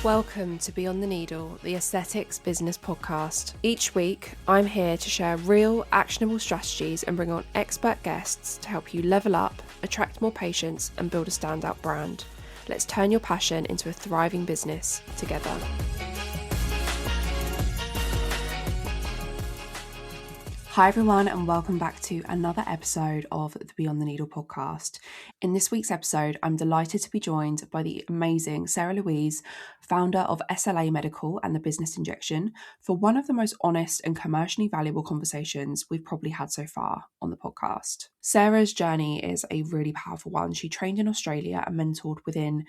Welcome to Beyond the Needle, the aesthetics business podcast. Each week, I'm here to share real, actionable strategies and bring on expert guests to help you level up, attract more patients, and build a standout brand. Let's turn your passion into a thriving business together. Hi everyone, and welcome back to another episode of the Beyond the Needle podcast. In this week's episode, I'm delighted to be joined by the amazing Sarah Louise, founder of SLA Medical and the Business Injection, for one of the most honest and commercially valuable conversations we've probably had so far on the podcast. Sarah's journey is a really powerful one. She trained in Australia and mentored within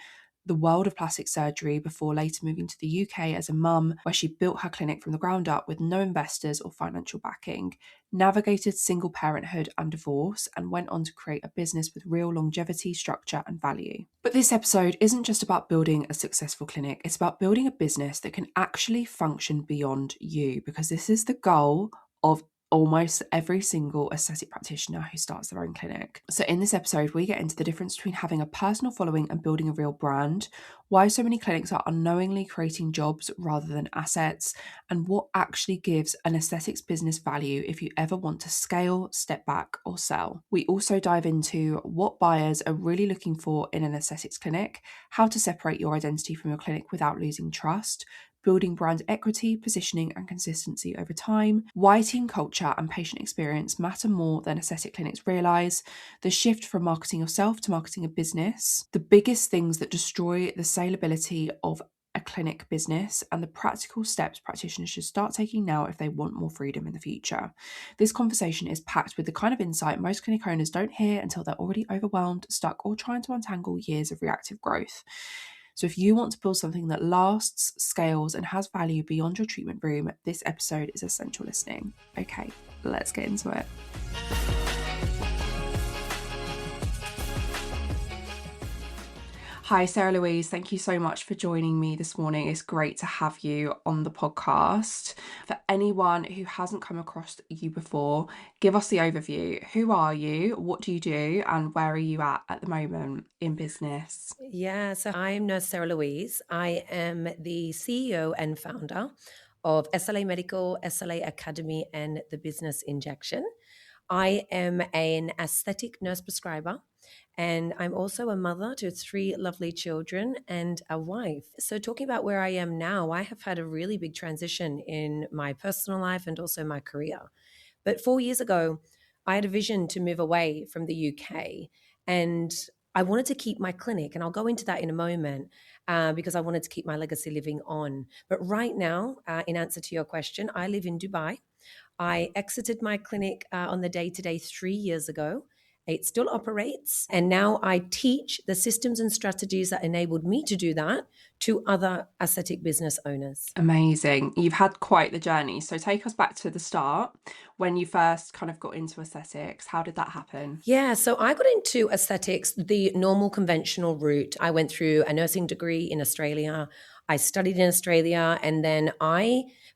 the world of plastic surgery before later moving to the UK as a mum, where she built her clinic from the ground up with no investors or financial backing, navigated single parenthood and divorce, and went on to create a business with real longevity, structure, and value. But this episode isn't just about building a successful clinic, it's about building a business that can actually function beyond you, because this is the goal of almost every single aesthetic practitioner who starts their own clinic. So in this episode, we get into the difference between having a personal following and building a real brand, why so many clinics are unknowingly creating jobs rather than assets, and what actually gives an aesthetics business value if you ever want to scale, step back, or sell. We also dive into what buyers are really looking for in an aesthetics clinic, how to separate your identity from your clinic without losing trust, building brand equity, positioning, and consistency over time, why team culture and patient experience matter more than aesthetic clinics realise, the shift from marketing yourself to marketing a business, the biggest things that destroy the saleability of a clinic business, and the practical steps practitioners should start taking now if they want more freedom in the future. This conversation is packed with the kind of insight most clinic owners don't hear until they're already overwhelmed, stuck, or trying to untangle years of reactive growth. So if you want to build something that lasts, scales, and has value beyond your treatment room, this episode is essential listening. Okay, let's get into it. Hi, Sarah Louise. Thank you so much for joining me this morning. It's great to have you on the podcast. For anyone who hasn't come across you before, give us the overview. Who are you? What do you do? And where are you at the moment in business? Yeah, so I'm Nurse Sarah Louise. I am the CEO and founder of SLA Medical, SLA Academy, and the Business Injection. I am an aesthetic nurse prescriber, and I'm also a mother to 3 lovely children and a wife. So talking about where I am now, I have had a really big transition in my personal life and also my career. But 4 years ago, I had a vision to move away from the UK, and I wanted to keep my clinic, and I'll go into that in a moment because I wanted to keep my legacy living on. But right now, in answer to your question, I live in Dubai. I exited my clinic on the day-to-day 3 years ago. It still operates, and now I teach the systems and strategies that enabled me to do that to other aesthetic business owners. Amazing. You've had quite the journey. So take us back to the start, when you first kind of got into aesthetics. How did that happen? Yeah, so I got into aesthetics the normal conventional route. I went through a nursing degree in Australia. I studied in Australia, and then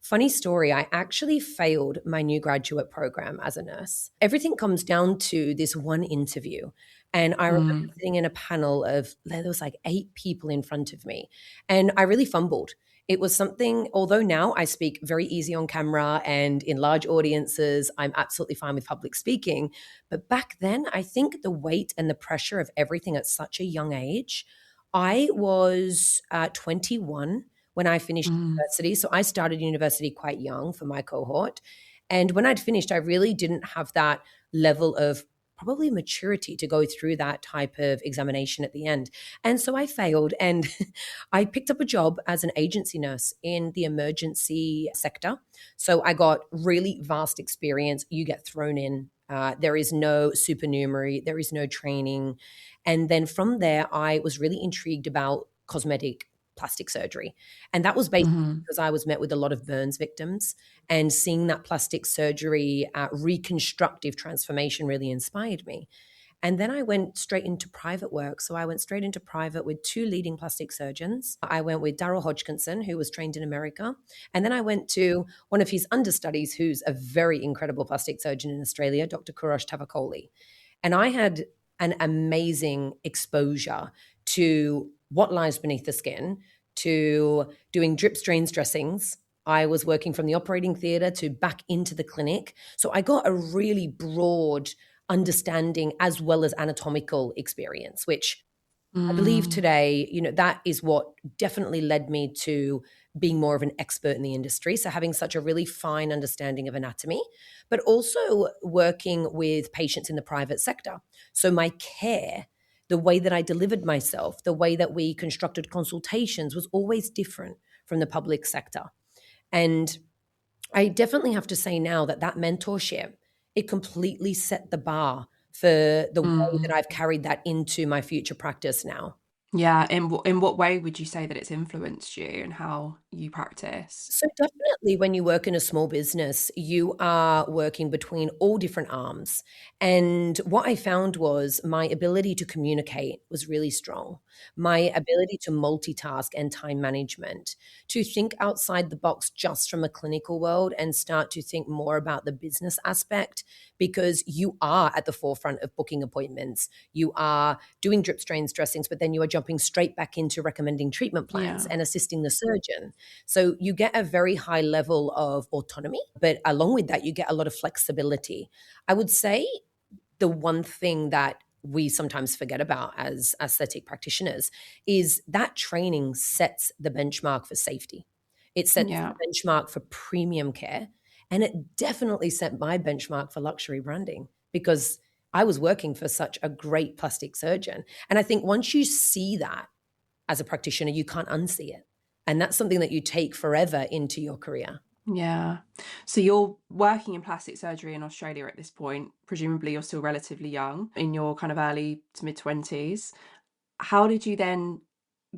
funny story, I actually failed my new graduate program as a nurse. Everything comes down to this one interview. And I remember sitting in a panel of, there was like 8 people in front of me, and I really fumbled. It was something, although now I speak very easy on camera and in large audiences, I'm absolutely fine with public speaking. But back then, I think the weight and the pressure of everything at such a young age, I was 21 when I finished university. So I started university quite young for my cohort. And when I'd finished, I really didn't have that level of probably maturity to go through that type of examination at the end. And so I failed, and I picked up a job as an agency nurse in the emergency sector. So I got really vast experience. You get thrown in. There is no supernumerary. There is no training. And then from there, I was really intrigued about cosmetic plastic surgery. And that was basically because I was met with a lot of burns victims, and seeing that plastic surgery reconstructive transformation really inspired me. And then I went straight into private work. So I went straight into private with two leading plastic surgeons. I went with Daryl Hodgkinson, who was trained in America. And then I went to one of his understudies, who's a very incredible plastic surgeon in Australia, Dr. Kurosh Tavakoli. And I had an amazing exposure to what lies beneath the skin, to doing drips, drains, dressings. I was working from the operating theater to back into the clinic. So I got a really broad understanding as well as anatomical experience, which I believe today, that is what definitely led me to being more of an expert in the industry. So having such a really fine understanding of anatomy, but also working with patients in the private sector. So my care, the way that I delivered myself, the way that we constructed consultations was always different from the public sector. And I definitely have to say now that mentorship, it completely set the bar for the way that I've carried that into my future practice now. Yeah, in what way would you say that it's influenced you and how you practice? So definitely when you work in a small business, you are working between all different arms. And what I found was my ability to communicate was really strong. My ability to multitask and time management, to think outside the box just from a clinical world and start to think more about the business aspect, because you are at the forefront of booking appointments. You are doing drip strains dressings, but then you are jumping straight back into recommending treatment plans Yeah. and assisting the surgeon. So you get a very high level of autonomy, but along with that, you get a lot of flexibility. I would say the one thing that we sometimes forget about as aesthetic practitioners is that training sets the benchmark for safety. It sets Yeah. the benchmark for premium care. And it definitely set my benchmark for luxury branding because I was working for such a great plastic surgeon. And I think once you see that as a practitioner, you can't unsee it. And that's something that you take forever into your career. Yeah. So you're working in plastic surgery in Australia at this point. Presumably you're still relatively young in your kind of early to mid 20s. How did you then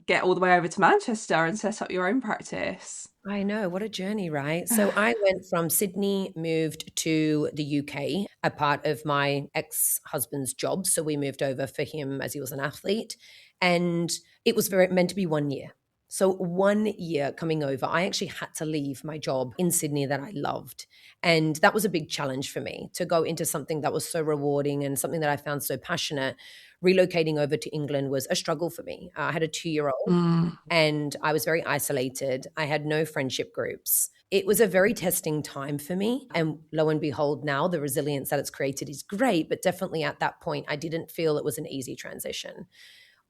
get all the way over to Manchester and set up your own practice? I know, what a journey, right? So I went from Sydney, moved to the UK, a part of my ex-husband's job. So we moved over for him as he was an athlete. And it was very meant to be 1 year. So 1 year coming over, I actually had to leave my job in Sydney that I loved. And that was a big challenge for me to go into something that was so rewarding and something that I found so passionate. Relocating over to England was a struggle for me. I had a 2-year-old Mm. and I was very isolated. I had no friendship groups. It was a very testing time for me. And lo and behold, now the resilience that it's created is great. But definitely at that point, I didn't feel it was an easy transition.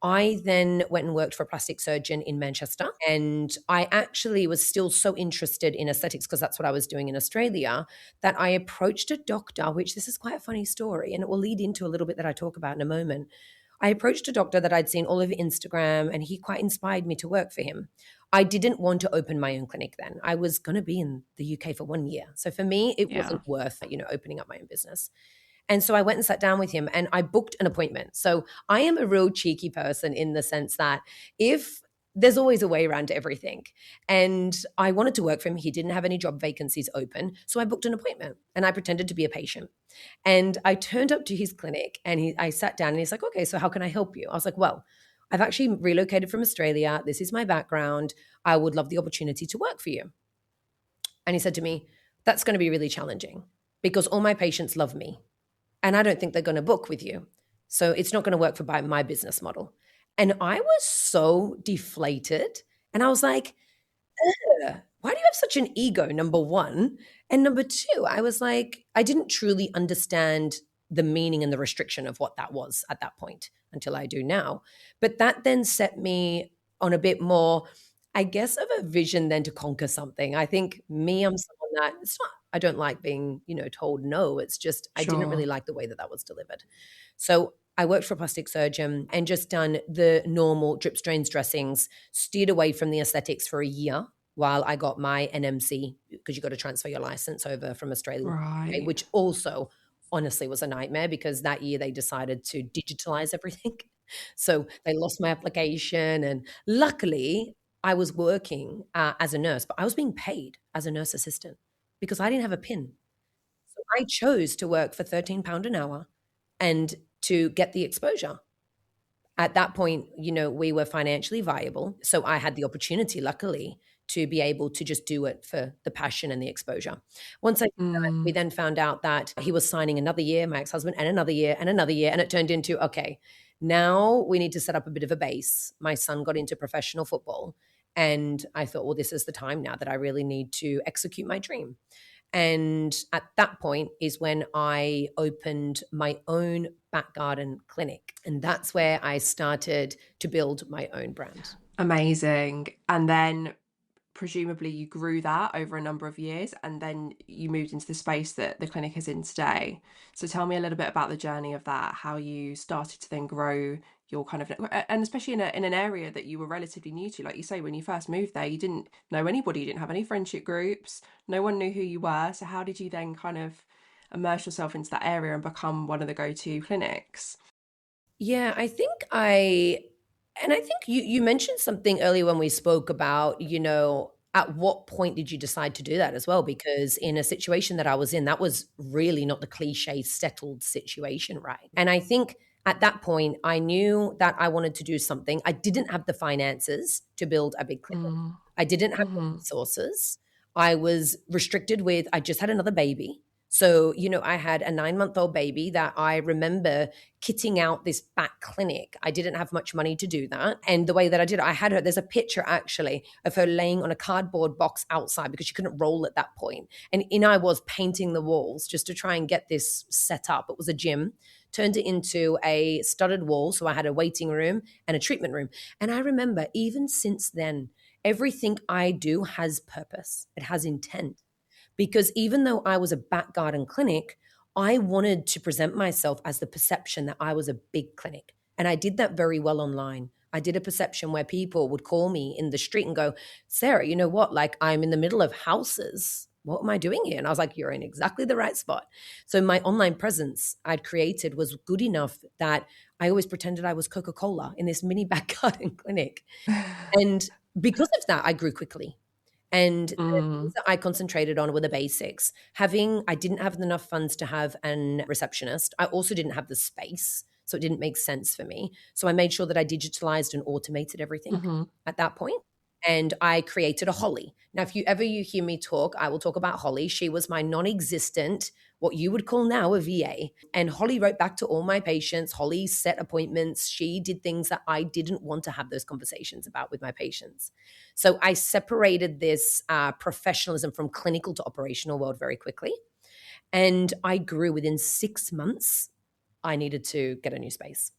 I then went and worked for a plastic surgeon in Manchester. And I actually was still so interested in aesthetics because that's what I was doing in Australia that I approached a doctor, which this is quite a funny story. And it will lead into a little bit that I talk about in a moment. I approached a doctor that I'd seen all over Instagram, and he quite inspired me to work for him. I didn't want to open my own clinic then. I was going to be in the UK for 1 year. So for me, it Yeah. wasn't worth, opening up my own business. And so I went and sat down with him and I booked an appointment. So I am a real cheeky person in the sense that if there's always a way around everything. And I wanted to work for him. He didn't have any job vacancies open. So I booked an appointment and I pretended to be a patient. And I turned up to his clinic and I sat down and he's like, okay, so how can I help you? I was like, well, I've actually relocated from Australia. This is my background. I would love the opportunity to work for you. And he said to me, that's going to be really challenging because all my patients love me and I don't think they're going to book with you. So it's not going to work for my business model. And I was so deflated. And I was like, why do you have such an ego, number one? And number two, I was like, I didn't truly understand the meaning and the restriction of what that was at that point until I do now. But that then set me on a bit more, I guess, of a vision then to conquer something. I think I'm someone that it's not, I don't like being, told no. It's just, I didn't Sure. really like the way that was delivered. So I worked for a plastic surgeon and just done the normal drip strains dressings, steered away from the aesthetics for a year while I got my NMC because you got to transfer your license over from Australia, Right. which also honestly was a nightmare because that year they decided to digitalize everything. So they lost my application. And luckily, I was working as a nurse, but I was being paid as a nurse assistant because I didn't have a PIN. So I chose to work for £13 an hour. And to get the exposure. At that point, we were financially viable. So I had the opportunity, luckily, to be able to just do it for the passion and the exposure. Once I did that, we Mm. then found out that he was signing another year, my ex-husband, and another year and another year. And it turned into, okay, now we need to set up a bit of a base. My son got into professional football. And I thought, well, this is the time now that I really need to execute my dream. And at that point is when I opened my own back garden clinic. And that's where I started to build my own brand. Amazing. And then presumably you grew that over a number of years, and then you moved into the space that the clinic is in today. So tell me a little bit about the journey of that, how you started to then grow your kind of, and especially in an area that you were relatively new to. Like you say, when you first moved there, you didn't know anybody, you didn't have any friendship groups, no one knew who you were. So how did you then kind of immerse yourself into that area and become one of the go-to clinics? Yeah, I think you mentioned something earlier when we spoke about, at what point did you decide to do that as well? Because in a situation that I was in, that was really not the cliche settled situation, right? And I think at that point, I knew that I wanted to do something. I didn't have the finances to build a big clinic. Mm. I didn't have the Hmm. resources. I was restricted with, I just had another baby. So, I had a 9-month-old baby that I remember kitting out this back clinic. I didn't have much money to do that. And the way that I did it, I had her, there's a picture actually of her laying on a cardboard box outside because she couldn't roll at that point. And in I was painting the walls just to try and get this set up. It was a gym, turned it into a studded wall. So I had a waiting room and a treatment room. And I remember even since then, everything I do has purpose. It has intent. Because even though I was a back garden clinic, I wanted to present myself as the perception that I was a big clinic. And I did that very well online. I did a perception where people would call me in the street and go, Sarah, you know what? Like, I'm in the middle of houses. What am I doing here? And I was like, you're in exactly the right spot. So my online presence I'd created was good enough that I always pretended I was Coca-Cola in this mini back garden clinic. And because of that, I grew quickly. And the things Mm. that I concentrated on were the basics. I didn't have enough funds to have an receptionist. I also didn't have the space, so it didn't make sense for me. So I made sure that I digitalized and automated everything Hmm. at that point. And I created a Holly. Now, if you hear me talk, I will talk about Holly. She was my non-existent, what you would call now a VA. And Holly wrote back to all my patients. Holly set appointments. She did things that I didn't want to have those conversations about with my patients. So I separated this professionalism from clinical to operational world very quickly. And I grew within 6 months. I needed to get a new space.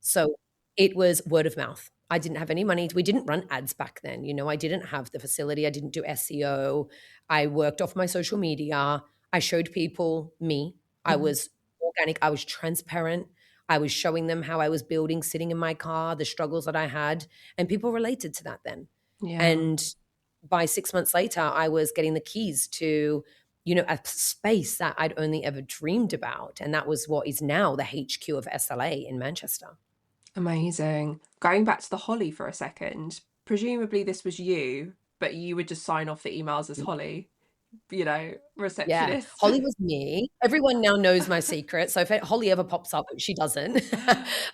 So it was word of mouth. I didn't have any money. We didn't run ads back then. I didn't have the facility. I didn't do SEO. I worked off my social media. I showed people me. I was organic. I was transparent. I was showing them how I was building, sitting in my car, the struggles that I had. And people related to that then. Yeah. And by 6 months later, I was getting the keys to, a space that I'd only ever dreamed about. And that was what is now the HQ of SLA in Manchester. Amazing. Going back to the Holly for a second, presumably this was you, but you would just sign off the emails as Holly, Yeah, receptionist. Holly was me. Everyone now knows my secret. So if Holly ever pops up, she doesn't.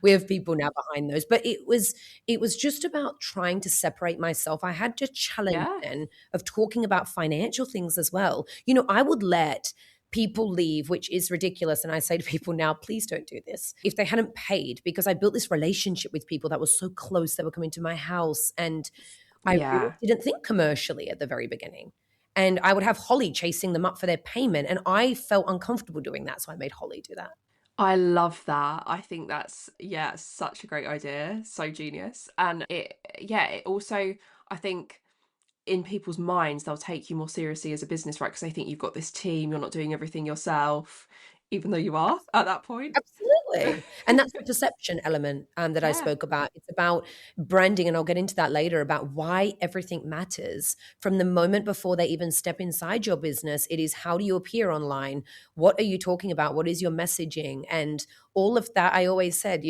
We have people now behind those. But it was just about trying to separate myself. I had to challenge Yeah. then of talking about financial things as well. I would let people leave, which is ridiculous. And I say to people now, please don't do this. If they hadn't paid, because I built this relationship with people that was so close, they were coming to my house. And I really Yeah. didn't think commercially at the very beginning. And I would have Holly chasing them up for their payment. And I felt uncomfortable doing that. So I made Holly do that. I love that. I think that's, yeah, such a great idea. So genius. And it also, I think in people's minds, they'll take you more seriously as a business, right? Because they think you've got this team, you're not doing everything yourself, even though you are at that point. Absolutely. And that's the perception element that I Yeah. spoke about. It's about branding, and I'll get into that later about why everything matters from the moment before they even step inside your business. It is, how do you appear online? What are you talking about? What is your messaging? And all of that, I always said,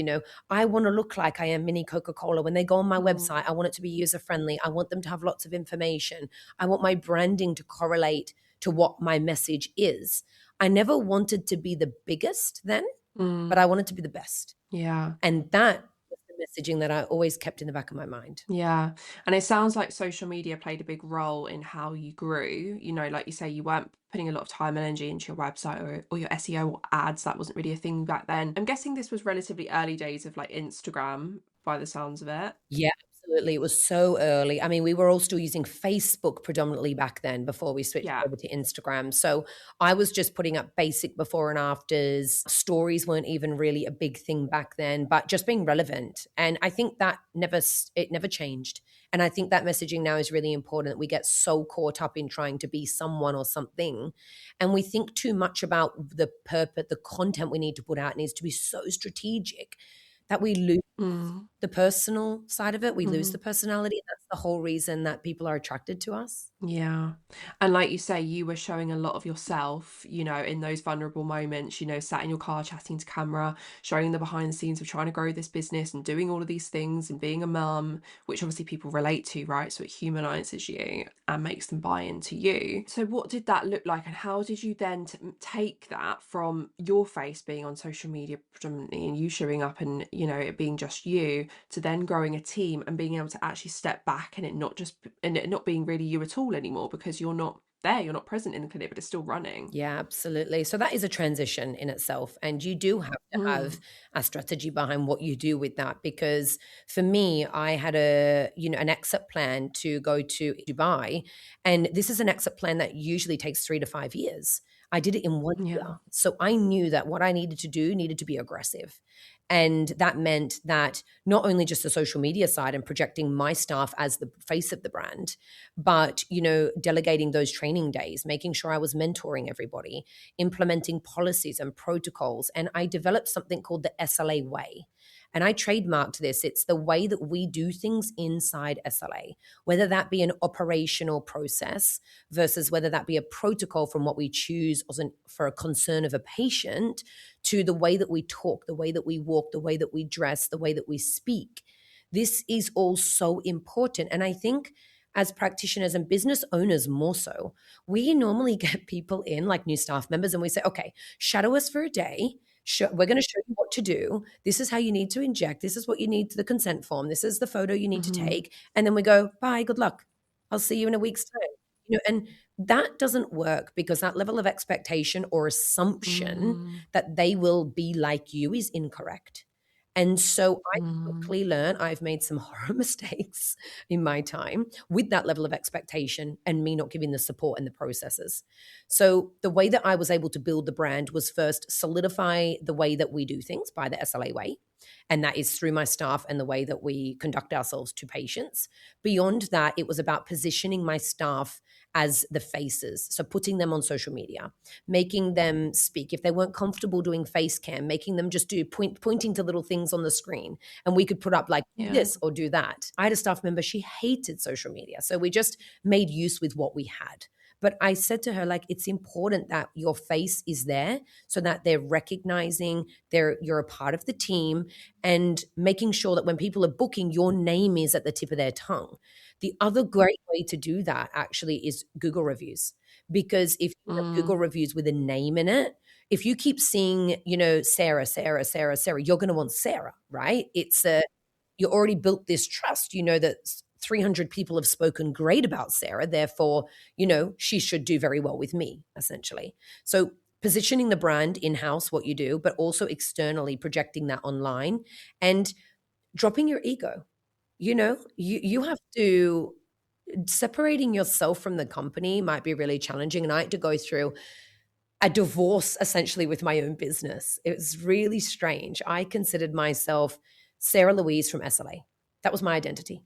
I want to look like I am mini Coca-Cola. When they go on my Mm. website, I want it to be user-friendly. I want them to have lots of information. I want my branding to correlate to what my message is. I never wanted to be the biggest then. but Mm. I wanted to be the best. Yeah. And that was the messaging that I always kept in the back of my mind. Yeah. And it sounds like social media played a big role in how you grew. You know, like you say, you weren't putting a lot of time and energy into your website or your SEO or ads. That wasn't really a thing back then. I'm guessing this was relatively early days of like Instagram by the sounds of it. Yeah, absolutely. It was so early. I mean, we were all still using Facebook predominantly back then before we switched Yeah. over to Instagram. So I was just putting up basic before and afters. Stories weren't even really a big thing back then, but just being relevant. And I think that it never changed. And I think that messaging now is really important. We get so caught up in trying to be someone or something, and we think too much about the purpose, the content we need to put out needs to be so strategic that we lose Mm. the personal side of it. We lose the Mhm. personality. That's the whole reason that people are attracted to us. Yeah. And like you say, you were showing a lot of yourself, in those vulnerable moments, sat in your car chatting to camera, showing the behind the scenes of trying to grow this business and doing all of these things and being a mum, which obviously people relate to, right? So it humanizes you and makes them buy into you. So what did that look like? And how did you then take that from your face being on social media predominantly and you showing up and, it being just you to then growing a team and being able to actually step back and it not being really you at all anymore because you're not there, you're not present in the clinic, but it's still running. Yeah, absolutely. So that is a transition in itself. And you do have to have Mm. a strategy behind what you do with that. Because for me, I had an exit plan to go to Dubai. And this is an exit plan that usually takes 3 to 5 years. I did it in 1 year. Yeah. So I knew that what I needed to do needed to be aggressive. And that meant that not only just the social media side and projecting my staff as the face of the brand, but delegating those training days, making sure I was mentoring everybody, implementing policies and protocols. And I developed something called the SLA way. And I trademarked this. It's the way that we do things inside SLA, whether that be an operational process versus whether that be a protocol from what we choose for a concern of a patient, to the way that we talk, the way that we walk, the way that we dress, the way that we speak. This is all so important. And I think as practitioners and business owners more so, we normally get people in like new staff members and we say, okay, shadow us for a day. We're going to show you what to do. This is how you need to inject. This is what you need to the consent form. This is the photo you need to Hmm. take. And then we go, bye, good luck. I'll see you in a week's time. And that doesn't work because that level of expectation or assumption Mm. that they will be like you is incorrect. And so I Mm. quickly learned I've made some horror mistakes in my time with that level of expectation and me not giving the support and the processes. So the way that I was able to build the brand was first solidify the way that we do things by the SLA way. And that is through my staff and the way that we conduct ourselves to patients. Beyond that, it was about positioning my staff as the faces. So putting them on social media, making them speak. If they weren't comfortable doing face cam, making them just do pointing to little things on the screen. And we could put up like Yeah. this or do that. I had a staff member, she hated social media. So we just made use with what we had. But I said to her, like, it's important that your face is there so that they're recognizing you're a part of the team and making sure that when people are booking, your name is at the tip of their tongue. The other great way to do that actually is Google reviews. Because if you have Mm. Google reviews with a name in it, if you keep seeing, Sarah, Sarah, Sarah, Sarah, you're going to want Sarah, right? You already built this trust. You know that 300 people have spoken great about Sarah. Therefore, she should do very well with me, essentially. So positioning the brand in-house, what you do, but also externally projecting that online and dropping your ego. You have to separating yourself from the company might be really challenging. And I had to go through a divorce essentially with my own business. It was really strange. I considered myself Sarah Louise from SLA. That was my identity.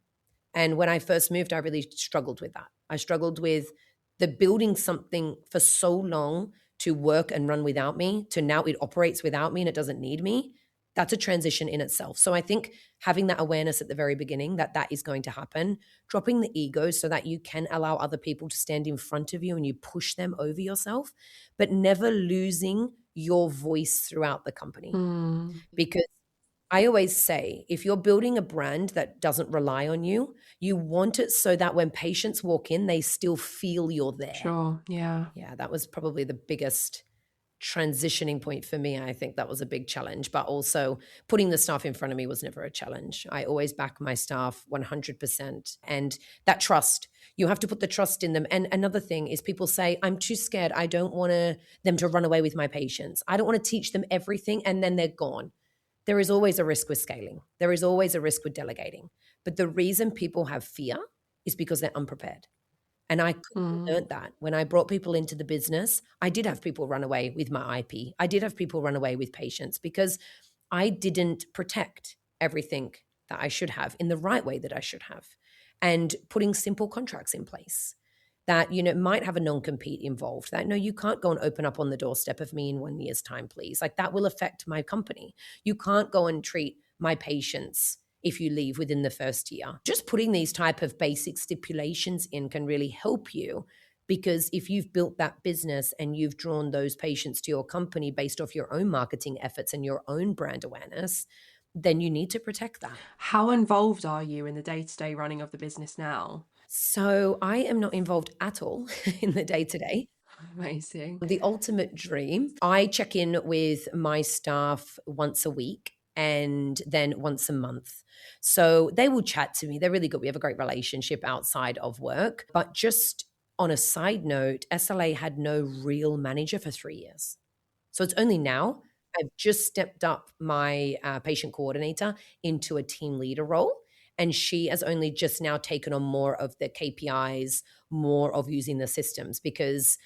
And when I first moved, I really struggled with that. I struggled with the building something for so long to work and run without me to now it operates without me and it doesn't need me. That's a transition in itself. So I think having that awareness at the very beginning that that is going to happen, dropping the ego so that you can allow other people to stand in front of you and you push them over yourself, but never losing your voice throughout the company. Mm. Because I always say, if you're building a brand that doesn't rely on you, you want it so that when patients walk in, they still feel you're there. Sure. Yeah. Yeah, that was probably the biggest transitioning point for me. I think that was a big challenge, but also putting the staff in front of me was never a challenge. I always back my staff 100%. And that trust, you have to put the trust in them. And another thing is people say, I'm too scared. I don't want them to run away with my patients. I don't want to teach them everything and then they're gone. There is always a risk with scaling. There is always a risk with delegating. But the reason people have fear is because they're unprepared. And I learned that when I brought people into the business. I did have people run away with my IP. I did have people run away with patients because I didn't protect everything that I should have in the right way that I should have. And putting simple contracts in place that, might have a non-compete involved, that no, you can't go and open up on the doorstep of me in 1 year's time, please. Like that will affect my company. You can't go and treat my patients if you leave within the first year. Just putting these type of basic stipulations in can really help you, because if you've built that business and you've drawn those patients to your company based off your own marketing efforts and your own brand awareness, then you need to protect that. How involved are you in the day-to-day running of the business now? So I am not involved at all in the day-to-day. Amazing. The ultimate dream, I check in with my staff once a week and then once a month. So they will chat to me. They're really good. We have a great relationship outside of work. But just on a side note, SLA had no real manager for 3 years. So it's only now I've just stepped up my patient coordinator into a team leader role. And she has only just now taken on more of the KPIs, more of using the systems, because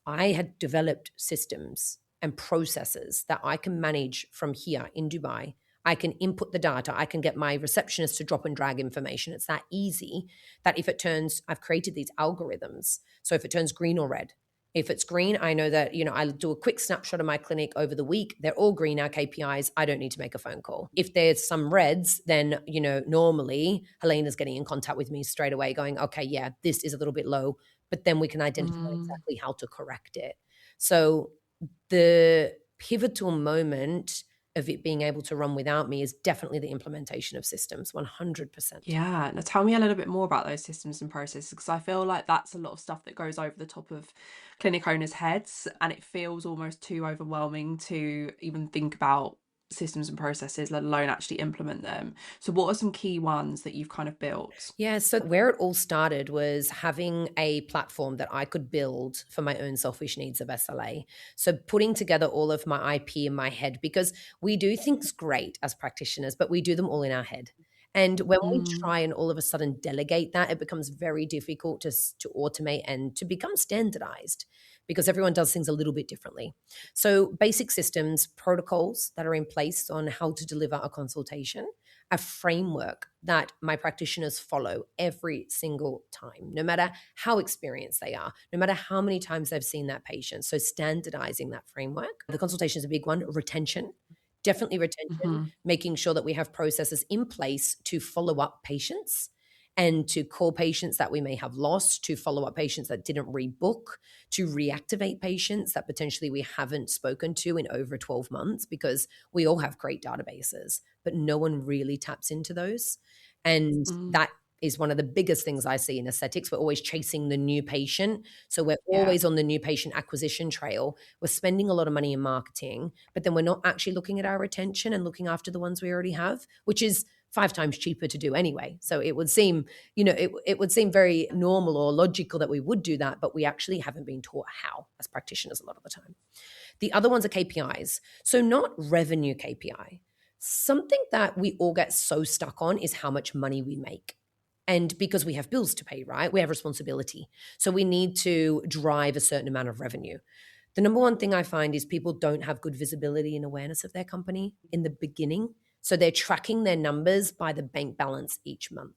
I had developed systems and processes that I can manage from here in Dubai. I can input the data. I can get my receptionist to drop and drag information. It's that easy that if it turns, I've created these algorithms. So if it turns green or red, if it's green, I know that, I'll do a quick snapshot of my clinic over the week. They're all green, our KPIs. I don't need to make a phone call. If there's some reds, then, normally Helena's getting in contact with me straight away going, okay, yeah, this is a little bit low, but then we can identify exactly how to correct it. So the pivotal moment of it being able to run without me is definitely the implementation of systems, 100%. Yeah. Now tell me a little bit more about those systems and processes, because I feel like that's a lot of stuff that goes over the top of clinic owners' heads, and it feels almost too overwhelming to even think about systems and processes, let alone actually implement them. So what are some key ones that you've kind of built? Yeah, so where it all started was having a platform that I could build for my own selfish needs of SLA. So putting together all of my IP in my head, because we do things great as practitioners, but we do them all in our head. And when we try and all of a sudden delegate that, it becomes very difficult to automate and to become standardized, because everyone does things a little bit differently. So basic systems, protocols that are in place on how to deliver a consultation, a framework that my practitioners follow every single time, no matter how experienced they are, no matter how many times they've seen that patient. So standardizing that framework. The consultation is a big one. Retention. Definitely retention, making sure that we have processes in place to follow up patients and to call patients that we may have lost, to follow up patients that didn't rebook, to reactivate patients that potentially we haven't spoken to in over 12 months, because we all have great databases, but no one really taps into those. And that is one of the biggest things I see in aesthetics. We're always chasing the new patient. So we're always on the new patient acquisition trail. We're spending a lot of money in marketing, but then we're not actually looking at our retention and looking after the ones we already have, which is 5 times cheaper to do anyway. So it would seem, it would seem very normal or logical that we would do that, but we actually haven't been taught how as practitioners a lot of the time. The other ones are KPIs. So not revenue KPI. Something that we all get so stuck on is how much money we make. And because we have bills to pay, right? We have responsibility. So we need to drive a certain amount of revenue. The number one thing I find is people don't have good visibility and awareness of their company in the beginning. So they're tracking their numbers by the bank balance each month.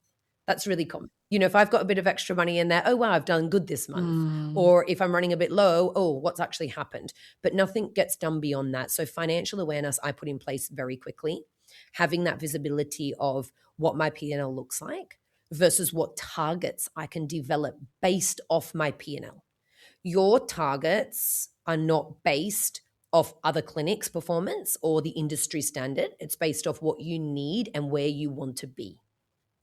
That's really common. If I've got a bit of extra money in there, oh, wow, I've done good this month. Or if I'm running a bit low, oh, what's actually happened? But nothing gets done beyond that. So financial awareness I put in place very quickly, having that visibility of what my P&L looks like versus what targets I can develop based off my P&L. Your targets are not based off other clinics' performance or the industry standard. It's based off what you need and where you want to be.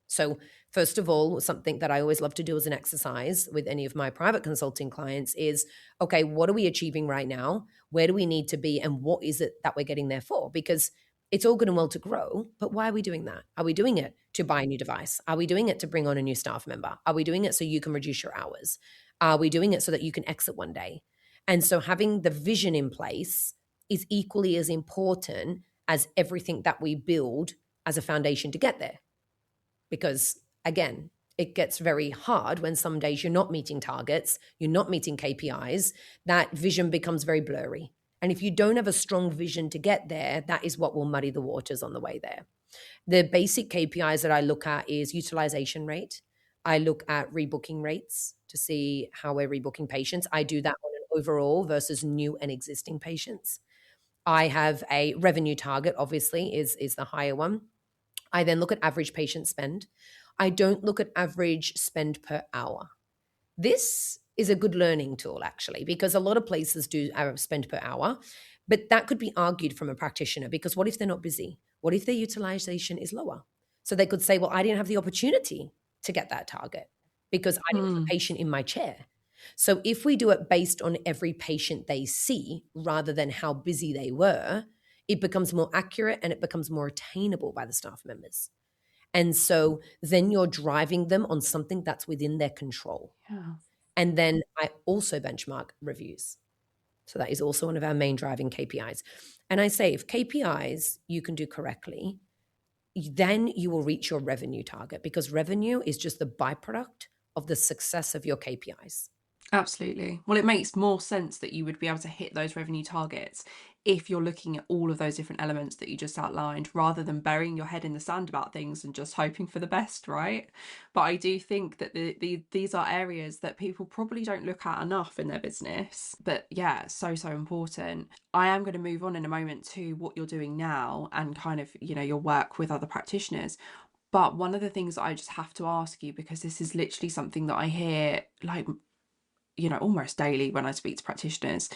So First of all, something that I always love to do as an exercise with any of my private consulting clients is, okay, what are we achieving right now? Where do we need to be? And what is it that we're getting there for? Because it's all good and well to grow, but why are we doing that? Are we doing it to buy a new device? Are we doing it to bring on a new staff member? Are we doing it so you can reduce your hours? Are we doing it so that you can exit one day? And so having the vision in place is equally as important as everything that we build as a foundation to get there. Because again, it gets very hard when some days you're not meeting targets, you're not meeting KPIs, that vision becomes very blurry. And if you don't have a strong vision to get there, that is what will muddy the waters on the way there. The basic KPIs that I look at is utilization rate. I look at rebooking rates to see how we're rebooking patients. I do that on an overall versus new and existing patients. I have a revenue target, obviously, is the higher one. I then look at average patient spend. I don't look at average spend per hour. This is a good learning tool, actually, because a lot of places do spend per hour, but that could be argued from a practitioner, because what if they're not busy? What if their utilization is lower? So they could say, well, I didn't have the opportunity to get that target because I didn't have a patient in my chair. So if we do it based on every patient they see rather than how busy they were, it becomes more accurate and it becomes more attainable by the staff members. And so then you're driving them on something that's within their control. Yeah. And then I also benchmark reviews. So that is also one of our main driving KPIs. And I say, if KPIs you can do correctly, then you will reach your revenue target, because revenue is just the byproduct of the success of your KPIs. Absolutely. Well, it makes more sense that you would be able to hit those revenue targets if you're looking at all of those different elements that you just outlined, rather than burying your head in the sand about things and just hoping for the best, right? But I do think that these are areas that people probably don't look at enough in their business. But yeah, so important. I am going to move on in a moment to what you're doing now and kind of, your work with other practitioners. But one of the things that I just have to ask you, because this is literally something that I hear almost daily when I speak to practitioners,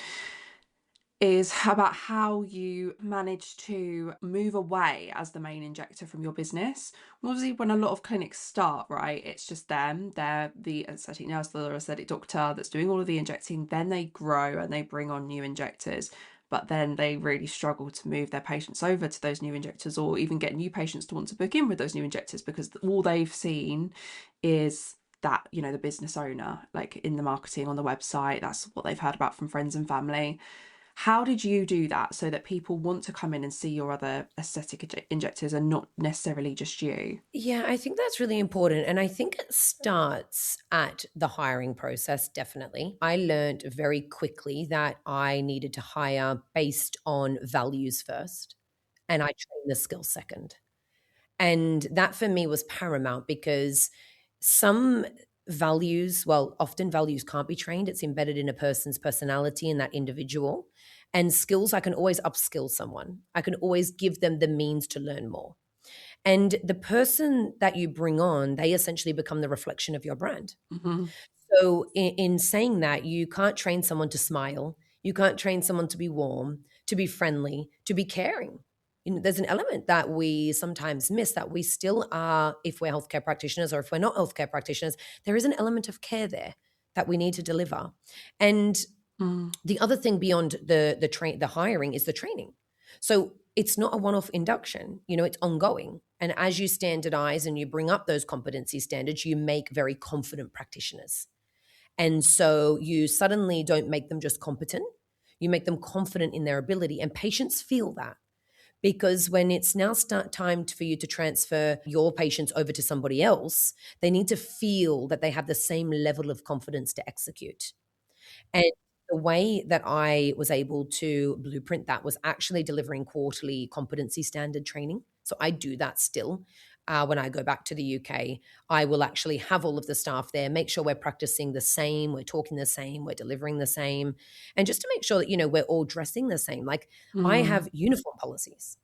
is about how you manage to move away as the main injector from your business. Obviously, when a lot of clinics start, right, it's just them, they're the aesthetic nurse, the aesthetic doctor that's doing all of the injecting. Then they grow and they bring on new injectors, but then they really struggle to move their patients over to those new injectors, or even get new patients to want to book in with those new injectors, because all they've seen is that, the business owner, like in the marketing on the website. That's what they've heard about from friends and family. How did you do that so that people want to come in and see your other aesthetic injectors and not necessarily just you? Yeah, I think that's really important. And I think it starts at the hiring process, definitely. I learned very quickly that I needed to hire based on values first, and I trained the skills second. And that for me was paramount, because some values, well, often values can't be trained. It's embedded in a person's personality and that individual. And skills, I can always upskill someone. I can always give them the means to learn more. And the person that you bring on, they essentially become the reflection of your brand. Mm-hmm. So in saying that, you can't train someone to smile. You can't train someone to be warm, to be friendly, to be caring. There's an element that we sometimes miss, that we still are, if we're healthcare practitioners or if we're not healthcare practitioners, there is an element of care there that we need to deliver. And the other thing beyond the hiring is the training. So it's not a one-off induction, it's ongoing. And as you standardize and you bring up those competency standards, you make very confident practitioners. And so you suddenly don't make them just competent, you make them confident in their ability. And patients feel that, because when it's now time for you to transfer your patients over to somebody else, they need to feel that they have the same level of confidence to execute. And the way that I was able to blueprint that was actually delivering quarterly competency standard training. So I do that still. When I go back to the UK, I will actually have all of the staff there, make sure we're practicing the same, we're talking the same, we're delivering the same. And just to make sure that, we're all dressing the same. Like I have uniform policies.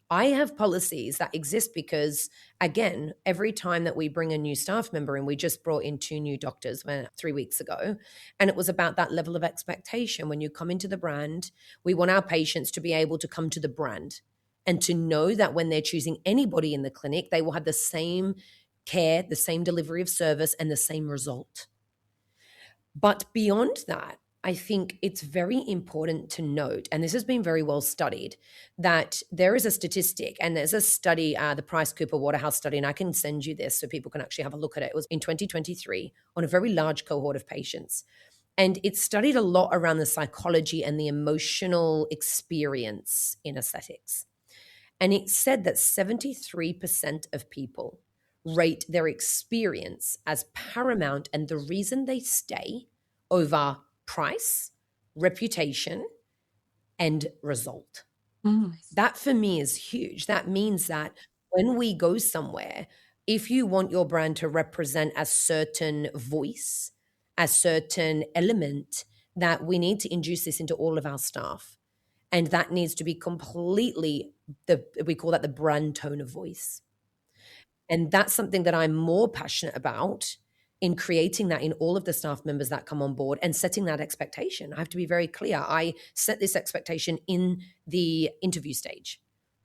I have policies that exist because, again, every time that we bring a new staff member in, we just brought in 2 new doctors 3 weeks ago, and it was about that level of expectation. When you come into the brand, we want our patients to be able to come to the brand and to know that when they're choosing anybody in the clinic, they will have the same care, the same delivery of service, and the same result. But beyond that, I think it's very important to note, and this has been very well studied, that there is a statistic, and there's a study, the Price Cooper Waterhouse study, and I can send you this so people can actually have a look at it. It was in 2023 on a very large cohort of patients. And it studied a lot around the psychology and the emotional experience in aesthetics. And it said that 73% of people rate their experience as paramount and the reason they stay over price, reputation, and result. That for me is huge. That means that when we go somewhere, if you want your brand to represent a certain voice, a certain element, that we need to induce this into all of our staff. And that needs to be completely, we call that the brand tone of voice. And that's something that I'm more passionate about in creating that in all of the staff members that come on board and setting that expectation. I have to be very clear. I set this expectation in the interview stage.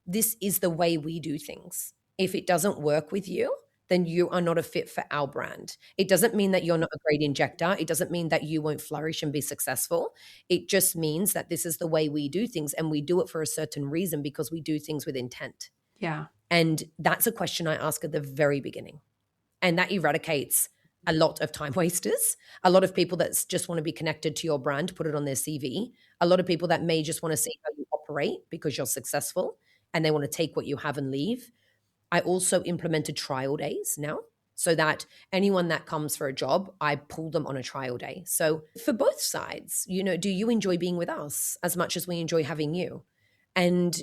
This is the way we do things. If it doesn't work with you, then you are not a fit for our brand. It doesn't mean that you're not a great injector. It doesn't mean that you won't flourish and be successful. It just means that this is the way we do things, and we do it for a certain reason because we do things with intent. Yeah. And that's a question I ask at the very beginning. And that eradicates a lot of time wasters, a lot of people that just want to be connected to your brand, put it on their CV, a lot of people that may just want to see how you operate because you're successful and they want to take what you have and leave. I also implemented trial days now so that anyone that comes for a job, I pull them on a trial day. So for both sides, do you enjoy being with us as much as we enjoy having you? And,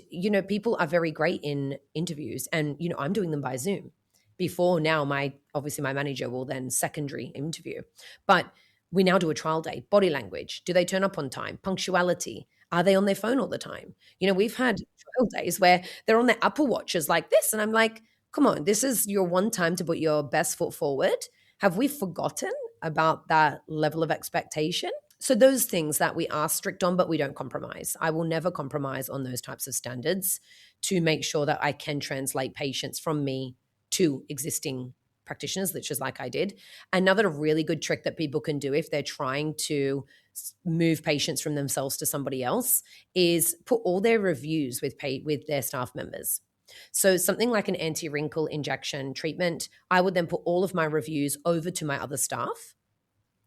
people are very great in interviews and, I'm doing them by Zoom. Before now, obviously my manager will then secondary interview. But we now do a trial day. Body language. Do they turn up on time? Punctuality. Are they on their phone all the time? We've had trial days where they're on their Apple Watches like this. And I'm like, come on, this is your one time to put your best foot forward. Have we forgotten about that level of expectation? So those things that we are strict on, but we don't compromise. I will never compromise on those types of standards to make sure that I can translate patients from me to existing practitioners, which is like I did. Another really good trick that people can do if they're trying to move patients from themselves to somebody else is put all their reviews with their staff members. So something like an anti-wrinkle injection treatment, I would then put all of my reviews over to my other staff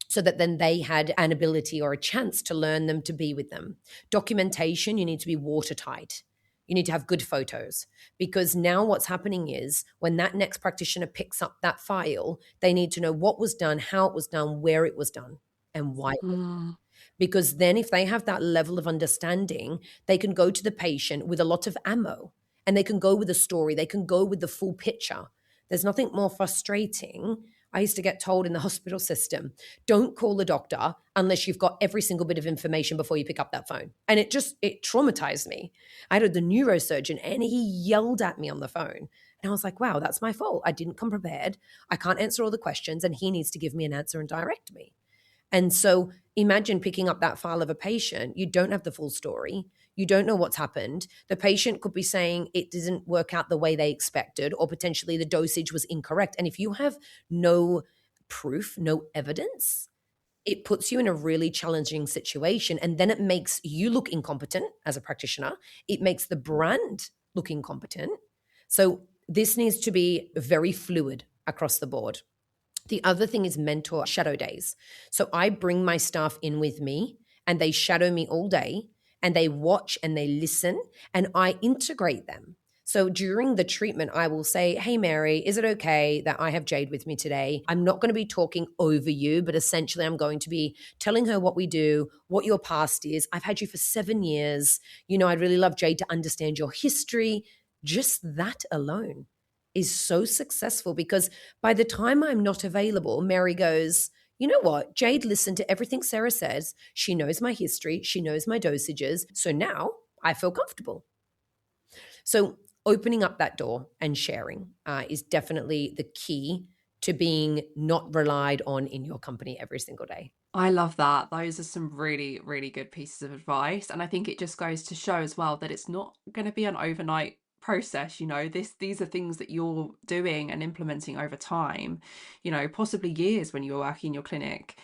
so that then they had an ability or a chance to learn them, to be with them. Documentation, you need to be watertight. You need to have good photos, because now what's happening is when that next practitioner picks up that file, they need to know what was done, how it was done, where it was done, and why it was done. Because then if they have that level of understanding, they can go to the patient with a lot of ammo, and they can go with a story. They can go with the full picture. There's nothing more frustrating. I used to get told in the hospital system, don't call the doctor unless you've got every single bit of information before you pick up that phone. And it traumatized me. I had the neurosurgeon and he yelled at me on the phone. And I was like, wow, that's my fault. I didn't come prepared. I can't answer all the questions and he needs to give me an answer and direct me. And so imagine picking up that file of a patient. You don't have the full story. You don't know what's happened. The patient could be saying it didn't work out the way they expected, or potentially the dosage was incorrect. And if you have no proof, no evidence, it puts you in a really challenging situation. And then it makes you look incompetent as a practitioner. It makes the brand look incompetent. So this needs to be very fluid across the board. The other thing is mentor shadow days. So I bring my staff in with me and they shadow me all day and they watch and they listen and I integrate them. So during the treatment, I will say, hey, Mary, is it okay that I have Jade with me today? I'm not going to be talking over you, but essentially I'm going to be telling her what we do, what your past is. I've had you for 7 years. I'd really love Jade to understand your history. Just that alone is so successful, because by the time I'm not available, Mary goes, you know what? Jade listened to everything Sarah says. She knows my history. She knows my dosages. So now I feel comfortable. So opening up that door and sharing is definitely the key to being not relied on in your company every single day. I love that. Those are some really, really good pieces of advice. And I think it just goes to show as well that it's not going to be an overnight process, these are things that you're doing and implementing over time, possibly years when you were working in your clinic,